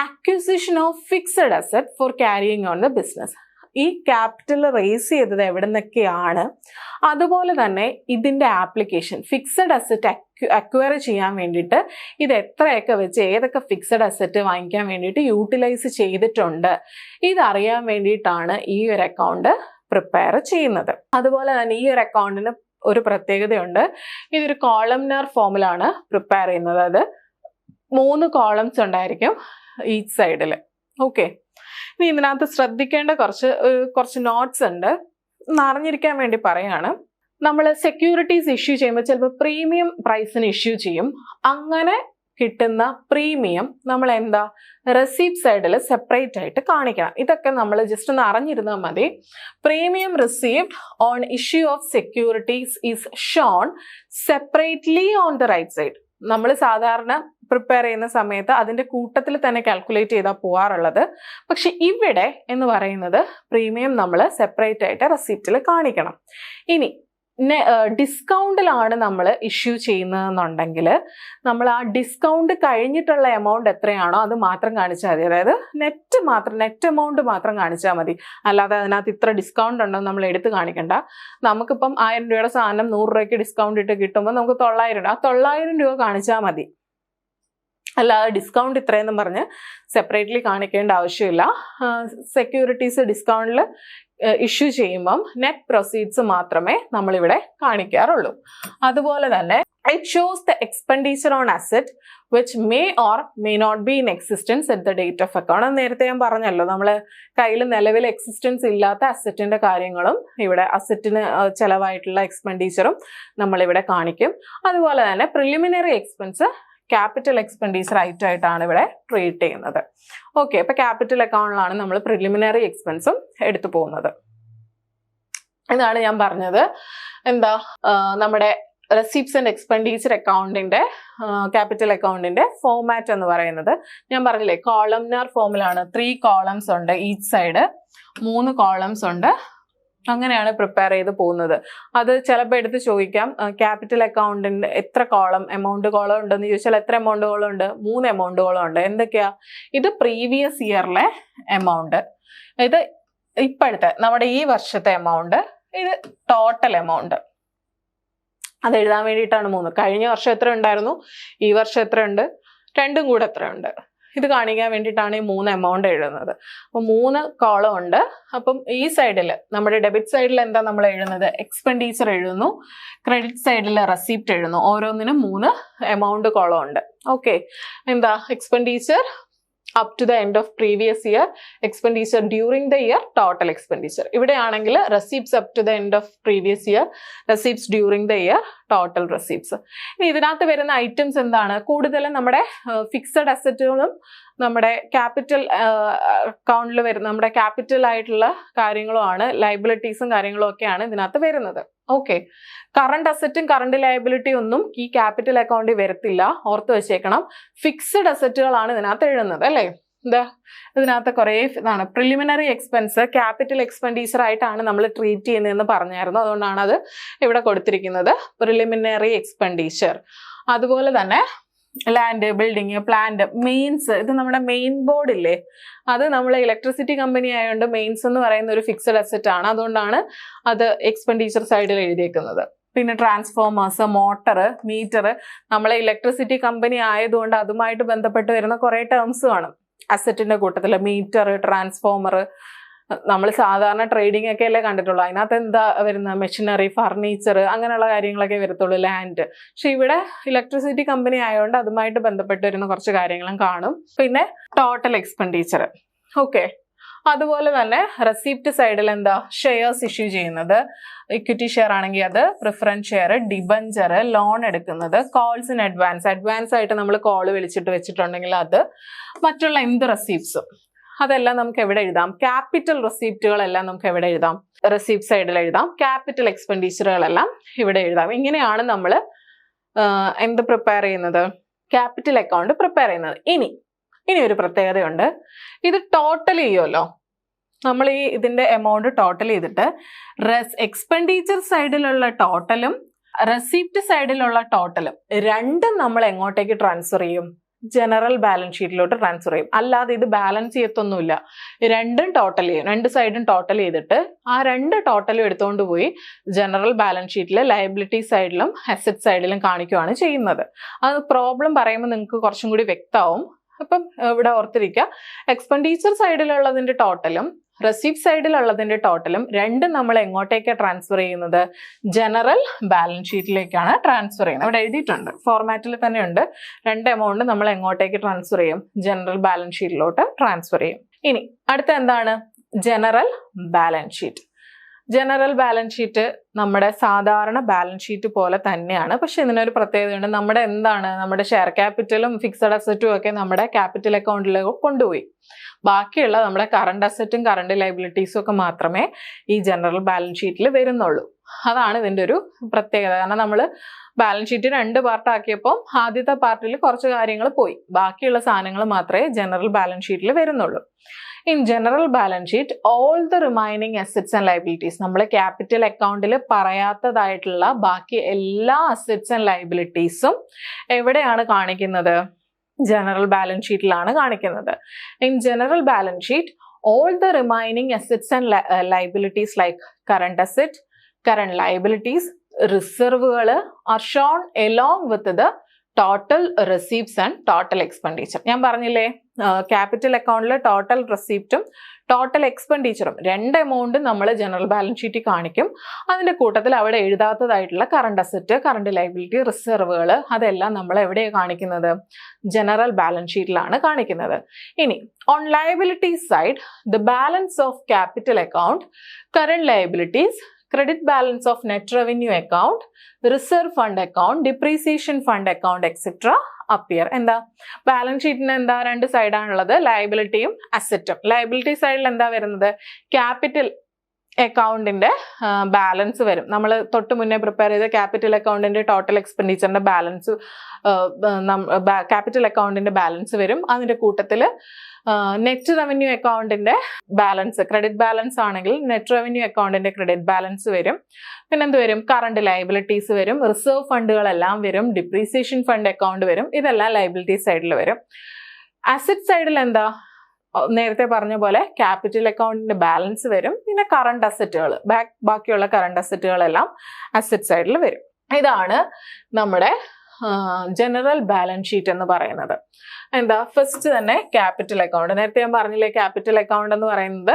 acquisition of fixed asset four carrying on the business. ഈ capital raise ചെയ്തത് എവിടെ നിന്നൊക്കെയാണ്, അതുപോലെ തന്നെ ഇതിൻ്റെ ആപ്ലിക്കേഷൻ ഫിക്സഡ് അസറ്റ് അക്വയർ ചെയ്യാൻ വേണ്ടിയിട്ട് ഇത് എത്രയൊക്കെ വെച്ച് ഏതൊക്കെ ഫിക്സഡ് അസറ്റ് വാങ്ങിക്കാൻ വേണ്ടിയിട്ട് യൂട്ടിലൈസ് ചെയ്തിട്ടുണ്ട്, ഇതറിയാൻ വേണ്ടിയിട്ടാണ് ഈ ഒരു അക്കൗണ്ട് പ്രിപ്പയർ ചെയ്യുന്നത്. അതുപോലെ തന്നെ ഈ ഒരു അക്കൗണ്ടിന് ഒരു പ്രത്യേകതയുണ്ട്. ഇതൊരു കോളംനാർ ഫോമിലാണ് പ്രിപ്പയർ ചെയ്യുന്നത്. അത് 3 കോളംസ് ഉണ്ടായിരിക്കും ഈച്ച് സൈഡിൽ. ഓക്കെ, ഇനി ഇതിനകത്ത് ശ്രദ്ധിക്കേണ്ട കുറച്ച് നോട്ട്സ് ഉണ്ട്, അറിഞ്ഞിരിക്കാൻ വേണ്ടി പറയാണ്. നമ്മൾ സെക്യൂരിറ്റീസ് ഇഷ്യൂ ചെയ്യുമ്പോൾ ചിലപ്പോൾ പ്രീമിയം പ്രൈസിന് ഇഷ്യൂ ചെയ്യും. അങ്ങനെ കിട്ടുന്ന പ്രീമിയം നമ്മൾ എന്താ റെസീപ്റ്റ് സൈഡിൽ സെപ്പറേറ്റ് ആയിട്ട് കാണിക്കണം. ഇതൊക്കെ നമ്മൾ ജസ്റ്റ് ഒന്ന് അറിഞ്ഞിരുന്നാൽ മതി. Premium received on issue of securities is shown separately on the right side. നമ്മൾ സാധാരണ പ്രിപ്പയർ ചെയ്യുന്ന സമയത്ത് അതിൻ്റെ കൂട്ടത്തിൽ തന്നെ കാൽക്കുലേറ്റ് ചെയ്താൽ പോകാറുള്ളത്. പക്ഷെ ഇവിടെ എന്ന് പറയുന്നത് പ്രീമിയം നമ്മൾ സെപ്പറേറ്റ് ആയിട്ട് റെസിപ്റ്റിൽ കാണിക്കണം. ഇനി ഡിസ്കൗണ്ടിലാണ് നമ്മൾ ഇഷ്യൂ ചെയ്യുന്നതെന്നുണ്ടെങ്കിൽ നമ്മൾ ആ ഡിസ്കൗണ്ട് കഴിഞ്ഞിട്ടുള്ള എമൗണ്ട് എത്രയാണോ അത് മാത്രം കാണിച്ചാൽ മതി. അതായത് നെറ്റ് എമൗണ്ട് മാത്രം കാണിച്ചാൽ മതി. അല്ലാതെ അതിനകത്ത് ഇത്ര ഡിസ്കൗണ്ട് ഉണ്ടെന്ന് നമ്മൾ എടുത്ത് കാണിക്കണ്ട. നമുക്കിപ്പം 1000 രൂപയുടെ സാധനം 100 രൂപയ്ക്ക് ഡിസ്കൗണ്ട് ഇട്ട് കിട്ടുമ്പോൾ നമുക്ക് 900 രൂപ, ആ 900 രൂപ കാണിച്ചാൽ മതി. അല്ലാതെ ഡിസ്കൗണ്ട് ഇത്രയെന്നും പറഞ്ഞ് സെപ്പറേറ്റ്ലി കാണിക്കേണ്ട ആവശ്യമില്ല. സെക്യൂരിറ്റീസ് ഡിസ്കൗണ്ടിൽ ഇഷ്യൂ ചെയ്യുമ്പം നെറ്റ് പ്രൊസീഡ്സ് മാത്രമേ നമ്മളിവിടെ കാണിക്കാറുള്ളൂ. അതുപോലെ തന്നെ it shows the expenditure on asset which may or may not be in existence at the date of account. അത് നേരത്തെ ഞാൻ പറഞ്ഞല്ലോ, നമ്മൾ കയ്യിൽ നിലവിൽ എക്സിസ്റ്റൻസ് ഇല്ലാത്ത അസറ്റിൻ്റെ കാര്യങ്ങളും ഇവിടെ അസറ്റിന് ചിലവായിട്ടുള്ള എക്സ്പെൻഡിച്ചറും നമ്മളിവിടെ കാണിക്കും. അതുപോലെ തന്നെ പ്രിലിമിനറി എക്സ്പെൻസ് ക്യാപിറ്റൽ എക്സ്പെൻഡിച്ചർ ആയിട്ടാണ് ഇവിടെ ട്രീറ്റ് ചെയ്യുന്നത്. ഓക്കെ, അപ്പോൾ ക്യാപിറ്റൽ അക്കൗണ്ടിലാണ് നമ്മൾ പ്രിലിമിനറി എക്സ്പെൻസും എടുത്തു പോകുന്നത്. ഇതാണ് ഞാൻ പറഞ്ഞത് എന്താ നമ്മുടെ റെസിപ്റ്റ്സ് ആൻഡ് എക്സ്പെൻഡിച്ചർ അക്കൗണ്ടിന്റെ ക്യാപിറ്റൽ അക്കൗണ്ടിന്റെ ഫോമാറ്റ് എന്ന് പറയുന്നത്. ഞാൻ പറഞ്ഞില്ലേ കോളംനാർ ഫോമിലാണ്. 3 കോളംസ് ഉണ്ട് ഈച്ച് സൈഡ്, 3 കോളംസ് ഉണ്ട്. അങ്ങനെയാണ് പ്രിപ്പയർ ചെയ്ത് പോകുന്നത്. അത് ചിലപ്പോൾ എടുത്ത് ചോദിക്കാം, ക്യാപിറ്റൽ അക്കൗണ്ടിൻ്റെ എത്ര എമൗണ്ട് കോളം ഉണ്ടെന്ന് ചോദിച്ചാൽ എത്ര എമൗണ്ട് കോളം ഉണ്ട്? 3 എമൗണ്ട് കോളം ഉണ്ട്. എന്തൊക്കെയാ? ഇത് പ്രീവിയസ് ഇയറിലെ എമൗണ്ട്, ഇത് ഇപ്പോഴത്തെ നമ്മുടെ ഈ വർഷത്തെ എമൗണ്ട്, ഇത് ടോട്ടൽ എമൗണ്ട്. അത് എഴുതാൻ വേണ്ടിയിട്ടാണ് 3. കഴിഞ്ഞ വർഷം എത്ര ഉണ്ടായിരുന്നു, ഈ വർഷം എത്ര ഉണ്ട്, രണ്ടും കൂടെ എത്ര ഉണ്ട്, ഇത് കാണിക്കാൻ വേണ്ടിയിട്ടാണ് ഈ 3 എമൗണ്ട് എഴുതുന്നത്. അപ്പോൾ 3 കോളം ഉണ്ട്. അപ്പം ഈ സൈഡിൽ നമ്മുടെ ഡെബിറ്റ് സൈഡിൽ എന്താ നമ്മൾ എഴുതുന്നത്? എക്സ്പെൻഡിച്ചർ എഴുതുന്നു. ക്രെഡിറ്റ് സൈഡിൽ റെസിപ്റ്റ് എഴുതുന്നു. ഓരോന്നിനും 3 എമൗണ്ട് കോളം ഉണ്ട്. ഓക്കെ, എന്താ expenditure up to the end of previous year, expenditure during the year, total expenditure. ഇവിടെയാണെങ്കിൽ receipts up to the end of previous year, receipts during the year, total receipts. ഇനി ഇതിനകത്ത് വരുന്ന items എന്താണ്? കൂടുതലും നമ്മുടെ fixed അസറ്റുകളും നമ്മുടെ capital അക്കൗണ്ടിൽ വരുന്ന നമ്മുടെ ക്യാപിറ്റൽ ആയിട്ടുള്ള കാര്യങ്ങളുമാണ്, ലയബിലിറ്റീസും കാര്യങ്ങളും ഒക്കെയാണ് ഇതിനകത്ത് വരുന്നത്. ഓക്കെ, കറണ്ട് അസറ്റും കറണ്ട് ലയബിലിറ്റി ഒന്നും ഈ ക്യാപിറ്റൽ അക്കൗണ്ടിൽ വരത്തില്ല, ഓർത്ത് വെച്ചേക്കണം. ഫിക്സഡ് അസറ്റുകളാണ് ഇതിനകത്ത് എഴുതുന്നത് അല്ലേ. ഇതിനകത്ത് കുറേ ഇതാണ്. പ്രിലിമിനറി എക്സ്പെൻസ് ക്യാപിറ്റൽ എക്സ്പെൻഡിച്ചർ ആയിട്ടാണ് നമ്മൾ ട്രീറ്റ് ചെയ്യുന്നതെന്ന് പറഞ്ഞായിരുന്നു. അതുകൊണ്ടാണ് അത് ഇവിടെ കൊടുത്തിരിക്കുന്നത്, പ്രിലിമിനറി എക്സ്പെൻഡിച്ചർ. അതുപോലെ തന്നെ ലാൻഡ്, ബിൽഡിങ്, പ്ലാന്റ്, മെയിൻസ്, ഇത് നമ്മുടെ മെയിൻ ബോർഡ് ഇല്ലേ, അത് നമ്മൾ ഇലക്ട്രിസിറ്റി കമ്പനി ആയതുകൊണ്ട് മെയിൻസ് എന്ന് പറയുന്ന ഒരു ഫിക്സഡ് അസറ്റ് ആണ്. അതുകൊണ്ടാണ് അത് എക്സ്പെൻഡിച്ചർ സൈഡിൽ എഴുതിയേക്കുന്നത്. പിന്നെ ട്രാൻസ്ഫോമേഴ്സ്, മോട്ടർ, മീറ്റർ, നമ്മളെ ഇലക്ട്രിസിറ്റി കമ്പനി ആയതുകൊണ്ട് അതുമായിട്ട് ബന്ധപ്പെട്ട് വരുന്ന കുറേ ടേംസ് കാണും അസറ്റിന്റെ കൂട്ടത്തിൽ. മീറ്റർ, ട്രാൻസ്ഫോമർ, നമ്മൾ സാധാരണ ട്രേഡിംഗ് ഒക്കെ അല്ലേ കണ്ടിട്ടുള്ളൂ. അതിനകത്ത് എന്താ വരുന്ന മെഷീനറി, ഫർണിച്ചർ, അങ്ങനെയുള്ള കാര്യങ്ങളൊക്കെ വരത്തുള്ളൂ, ലാൻഡ്. പക്ഷെ ഇവിടെ ഇലക്ട്രിസിറ്റി കമ്പനി ആയതുകൊണ്ട് അതുമായിട്ട് ബന്ധപ്പെട്ട് വരുന്ന കുറച്ച് കാര്യങ്ങളും കാണും. പിന്നെ ടോട്ടൽ എക്സ്പെൻഡിച്ചർ. ഓക്കെ, അതുപോലെ തന്നെ റെസിപ്റ്റ് സൈഡിൽ എന്താ ഷെയർസ് ഇഷ്യൂ ചെയ്യുന്നത്, ഇക്വിറ്റി ഷെയർ ആണെങ്കിൽ അത്, പ്രിഫറൻസ് ഷെയർ, ഡിബഞ്ചർ, ലോൺ എടുക്കുന്നത്, കോൾസ് ഇൻ അഡ്വാൻസ് ആയിട്ട് നമ്മൾ കോൾ വിളിച്ചിട്ട് വെച്ചിട്ടുണ്ടെങ്കിൽ അത്, മറ്റുള്ള എന്ത് റെസിപ്റ്റ്സും അതെല്ലാം നമുക്ക് എവിടെ എഴുതാം? ക്യാപിറ്റൽ റെസിപ്റ്റുകളെല്ലാം നമുക്ക് എവിടെ എഴുതാം? റെസിപ്റ്റ് സൈഡിൽ എഴുതാം. ക്യാപിറ്റൽ എക്സ്പെൻഡിച്ചറുകളെല്ലാം ഇവിടെ എഴുതാം. ഇങ്ങനെയാണ് നമ്മൾ എന്ത് പ്രിപ്പയർ ചെയ്യുന്നത്? ക്യാപിറ്റൽ അക്കൗണ്ട് പ്രിപ്പയർ ചെയ്യുന്നത്. ഇനി ഒരു പ്രത്യേകതയുണ്ട്. ഇത് ടോട്ടൽ ചെയ്യുമല്ലോ, നമ്മൾ ഇതിന്റെ എമൗണ്ട് ടോട്ടൽ ചെയ്തിട്ട് എക്സ്പെൻഡിച്ചർ സൈഡിലുള്ള ടോട്ടലും റെസിപ്റ്റ് സൈഡിലുള്ള ടോട്ടലും രണ്ടും നമ്മൾ എങ്ങോട്ടേക്ക് ട്രാൻസ്ഫർ ചെയ്യും? ജനറൽ ബാലൻസ് ഷീറ്റിലോട്ട് ട്രാൻസ്ഫർ ചെയ്യും. അല്ലാതെ ഇത് ബാലൻസ് ചെയ്യത്തൊന്നുമില്ല. രണ്ടും ടോട്ടൽ ചെയ്യും. രണ്ട് സൈഡും ടോട്ടൽ ചെയ്തിട്ട് ആ രണ്ട് ടോട്ടലും എടുത്തുകൊണ്ട് പോയി ജനറൽ ബാലൻസ് ഷീറ്റിൽ ലയബിലിറ്റി സൈഡിലും അസറ്റ് സൈഡിലും കാണിക്കുകയാണ് ചെയ്യുന്നത്. അത് പ്രോബ്ലം പറയുമ്പോൾ നിങ്ങൾക്ക് കുറച്ചും കൂടി വ്യക്തമാവും. അപ്പം ഇവിടെ ഓർത്തിരിക്കുക, എക്സ്പെൻഡിച്ചർ സൈഡിലുള്ളതിന്റെ ടോട്ടലും റെസിപ്റ്റ് സൈഡിലുള്ളതിന്റെ ടോട്ടലും രണ്ടും നമ്മൾ എങ്ങോട്ടേക്കാണ് ട്രാൻസ്ഫർ ചെയ്യുന്നത്? ജനറൽ ബാലൻസ് ഷീറ്റിലേക്കാണ് ട്രാൻസ്ഫർ ചെയ്യുന്നത്. ഇവിടെ എഴുതിയിട്ടുണ്ട്, ഫോർമാറ്റിൽ തന്നെ ഉണ്ട്. രണ്ട് എമൗണ്ട് നമ്മൾ എങ്ങോട്ടേക്ക് ട്രാൻസ്ഫർ ചെയ്യും? ജനറൽ ബാലൻസ് ഷീറ്റിലോട്ട് ട്രാൻസ്ഫർ ചെയ്യും. ഇനി അടുത്ത എന്താണ്? General balance sheet. General balance sheet നമ്മുടെ സാധാരണ ബാലൻസ് ഷീറ്റ് പോലെ തന്നെയാണ്. പക്ഷെ ഇതിനൊരു പ്രത്യേകതയുണ്ട്. നമ്മുടെ ഷെയർ ക്യാപിറ്റലും ഫിക്സഡ് അസറ്റും ഒക്കെ നമ്മുടെ ക്യാപിറ്റൽ അക്കൗണ്ടിലേക്ക് കൊണ്ടുപോയി. ബാക്കിയുള്ള നമ്മുടെ കറണ്ട് അസറ്റും കറണ്ട് ലയബിലിറ്റീസും ഒക്കെ മാത്രമേ ഈ ജനറൽ ബാലൻസ് ഷീറ്റിൽ വരുന്നുള്ളൂ. അതാണ് ഇതിൻ്റെ ഒരു പ്രത്യേകത. കാരണം നമ്മൾ ബാലൻസ് ഷീറ്റ് രണ്ട് പാർട്ടാക്കിയപ്പോൾ ആദ്യത്തെ പാർട്ടിൽ കുറച്ച് കാര്യങ്ങൾ പോയി, ബാക്കിയുള്ള സാധനങ്ങൾ മാത്രമേ ജനറൽ ബാലൻസ് ഷീറ്റിൽ വരുന്നുള്ളൂ. In general balance sheet all the remaining assets and liabilities, നമ്മൾ ക്യാപിറ്റൽ അക്കൗണ്ടിൽ പറയാത്തതായിട്ടുള്ള ബാക്കി എല്ലാ അസറ്റ്സ് ആൻഡ് ലയബിലിറ്റീസും എവിടെയാണ് കാണിക്കുന്നത്? ജനറൽ ബാലൻസ് ഷീറ്റിലാണ് കാണിക്കുന്നത്. In general balance sheet all the remaining assets and liabilities like current asset, current liabilities, റിസർവുകൾ are shown along with the total receipts and total expenditure. ഞാൻ പറഞ്ഞില്ലേ, ക്യാപിറ്റൽ അക്കൗണ്ടിൽ ടോട്ടൽ റെസീപ്റ്റും ടോട്ടൽ എക്സ്പെൻഡിച്ചറും രണ്ട് amount നമ്മൾ general balance ഷീറ്റിൽ കാണിക്കും. അതിൻ്റെ കൂട്ടത്തിൽ അവിടെ എഴുതാത്തതായിട്ടുള്ള കറണ്ട് അസറ്റ്, കറണ്ട് ലയബിലിറ്റി, റിസർവുകൾ അതെല്ലാം നമ്മൾ എവിടെയാണ് കാണിക്കുന്നത്? ജനറൽ ബാലൻസ് ഷീറ്റിലാണ് കാണിക്കുന്നത്. ഇനി on liability side the balance of capital account, current liabilities, credit balance of net revenue account, reserve fund account, depreciation fund account etcetera appear. എന്താ ബാലൻസ് ഷീറ്റിന് എന്താ രണ്ട് സൈഡാണുള്ളത്? ലയബിലിറ്റിയും അസറ്റും. ലയബിലിറ്റി സൈഡിൽ എന്താ വരുന്നത്? ക്യാപിറ്റൽ അക്കൗണ്ടിന്റെ ബാലൻസ് വരും. നമ്മൾ തൊട്ട് മുന്നേ പ്രിപ്പയർ ചെയ്ത ക്യാപിറ്റൽ അക്കൗണ്ടിന്റെ ടോട്ടൽ എക്സ്പെൻഡിച്ചറിന്റെ ബാലൻസ്, ക്യാപിറ്റൽ അക്കൗണ്ടിന്റെ ബാലൻസ് വരും. അതിന്റെ കൂട്ടത്തിൽ നെറ്റ് റവന്യൂ അക്കൗണ്ടിന്റെ ബാലൻസ്, ക്രെഡിറ്റ് ബാലൻസ് ആണെങ്കിൽ നെറ്റ് റവന്യൂ അക്കൗണ്ടിന്റെ ക്രെഡിറ്റ് ബാലൻസ് വരും. പിന്നെന്ത് വരും? കറണ്ട് ലയബിലിറ്റീസ് വരും, റിസർവ് ഫണ്ടുകളെല്ലാം വരും, ഡിപ്രീസിയേഷൻ ഫണ്ട് അക്കൗണ്ട് വരും. ഇതെല്ലാം ലയബിലിറ്റി സൈഡിൽ വരും. അസറ്റ് സൈഡിൽ എന്താ? നേരത്തെ പറഞ്ഞ പോലെ ക്യാപിറ്റൽ അക്കൗണ്ടിന്റെ ബാലൻസ് വരും. പിന്നെ കറണ്ട് അസറ്റുകൾ, ബാക്കിയുള്ള കറണ്ട് അസറ്റുകളെല്ലാം അസറ്റ് സൈഡിൽ വരും. ഇതാണ് നമ്മുടെ ജനറൽ ബാലൻസ് ഷീറ്റ് എന്ന് പറയുന്നത്. എന്താ? ഫസ്റ്റ് തന്നെ ക്യാപിറ്റൽ അക്കൗണ്ട്. നേരത്തെ ഞാൻ പറഞ്ഞില്ലേ, ക്യാപിറ്റൽ അക്കൗണ്ട് എന്ന് പറയുന്നത്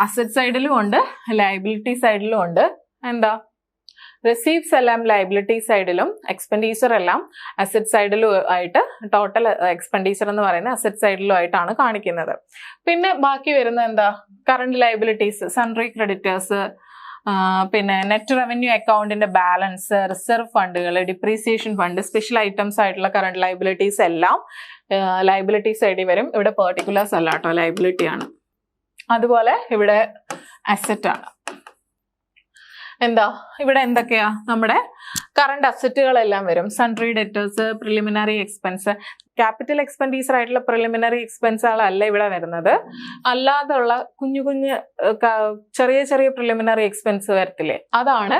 അസറ്റ് സൈഡിലും ഉണ്ട്, ലയബിലിറ്റി സൈഡിലും ഉണ്ട്. എന്താ? റെസീപ്റ്റ്സ് എല്ലാം ലയബിലിറ്റി സൈഡിലും, എക്സ്പെൻഡിച്ചർ എല്ലാം അസറ്റ് സൈഡിലും ആയിട്ട്, ടോട്ടൽ എക്സ്പെൻഡിച്ചർ എന്ന് പറയുന്നത് അസറ്റ് സൈഡിലും ആയിട്ടാണ് കാണിക്കുന്നത്. പിന്നെ ബാക്കി വരുന്ന എന്താ? കറണ്ട് ലയബിലിറ്റീസ്, സൺട്രി ക്രെഡിറ്റേഴ്സ്, പിന്നെ നെറ്റ് റവന്യൂ അക്കൗണ്ടിന്റെ ബാലൻസ്, റിസർവ് ഫണ്ടുകൾ, ഡിപ്രീസിയേഷൻ ഫണ്ട്, സ്പെഷ്യൽ ഐറ്റംസ് ആയിട്ടുള്ള കറണ്ട് ലയബിലിറ്റീസ് എല്ലാം ലയബിലിറ്റി സൈഡിൽ വരും. ഇവിടെ പെർട്ടിക്കുലേഴ്സ് അല്ല കേട്ടോ, ലയബിലിറ്റി ആണ്. അതുപോലെ ഇവിടെ അസറ്റ് ആണ്. എന്താ? ഇവിടെ എന്തൊക്കെയാ? നമ്മുടെ കറണ്ട് അസറ്റുകളെല്ലാം വരും. Sundry debtors, preliminary expense, capital expenditure ആയിട്ടുള്ള പ്രിലിമിനറി എക്സ്പെൻസുകളല്ല ഇവിടെ വരുന്നത്. അല്ലാതുള്ള കുഞ്ഞു ചെറിയ ചെറിയ പ്രിലിമിനറി എക്സ്പെൻസ് വരത്തില്ലേ, അതാണ്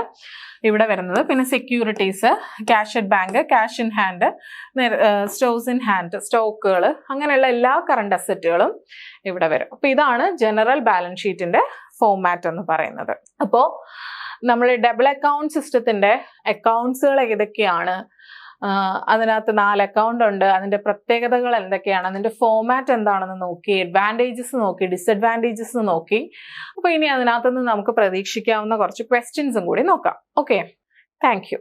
ഇവിടെ വരുന്നത്. പിന്നെ securities, cash at bank, cash in hand, stocks in hand, സ്റ്റോക്കുകൾ, അങ്ങനെയുള്ള എല്ലാ കറണ്ട് അസറ്റുകളും ഇവിടെ വരും. അപ്പോൾ ഇതാണ് ജനറൽ ബാലൻസ് ഷീറ്റിന്റെ ഫോർമാറ്റ് എന്ന് പറയുന്നത്. അപ്പോൾ നമ്മൾ ഡബിൾ അക്കൗണ്ട് സിസ്റ്റത്തിന്റെ അക്കൗണ്ട്സുകൾ ഏതൊക്കെയാണ്? അതിനകത്ത് 4 അക്കൗണ്ട് ഉണ്ട്. അതിന്റെ പ്രത്യേകതകൾ എന്തൊക്കെയാണ്, അതിന്റെ ഫോർമാറ്റ് എന്താണെന്ന് നോക്കി, അഡ്വാൻറ്റേജസ് നോക്കി, ഡിസഡ്വാൻറ്റേജസ് നോക്കി. അപ്പോൾ ഇനി അതിനകത്തുനിന്ന് നമുക്ക് പ്രതീക്ഷിക്കാവുന്ന കുറച്ച് ക്വസ്റ്റ്യൻസും കൂടി നോക്കാം. Okay, thank you.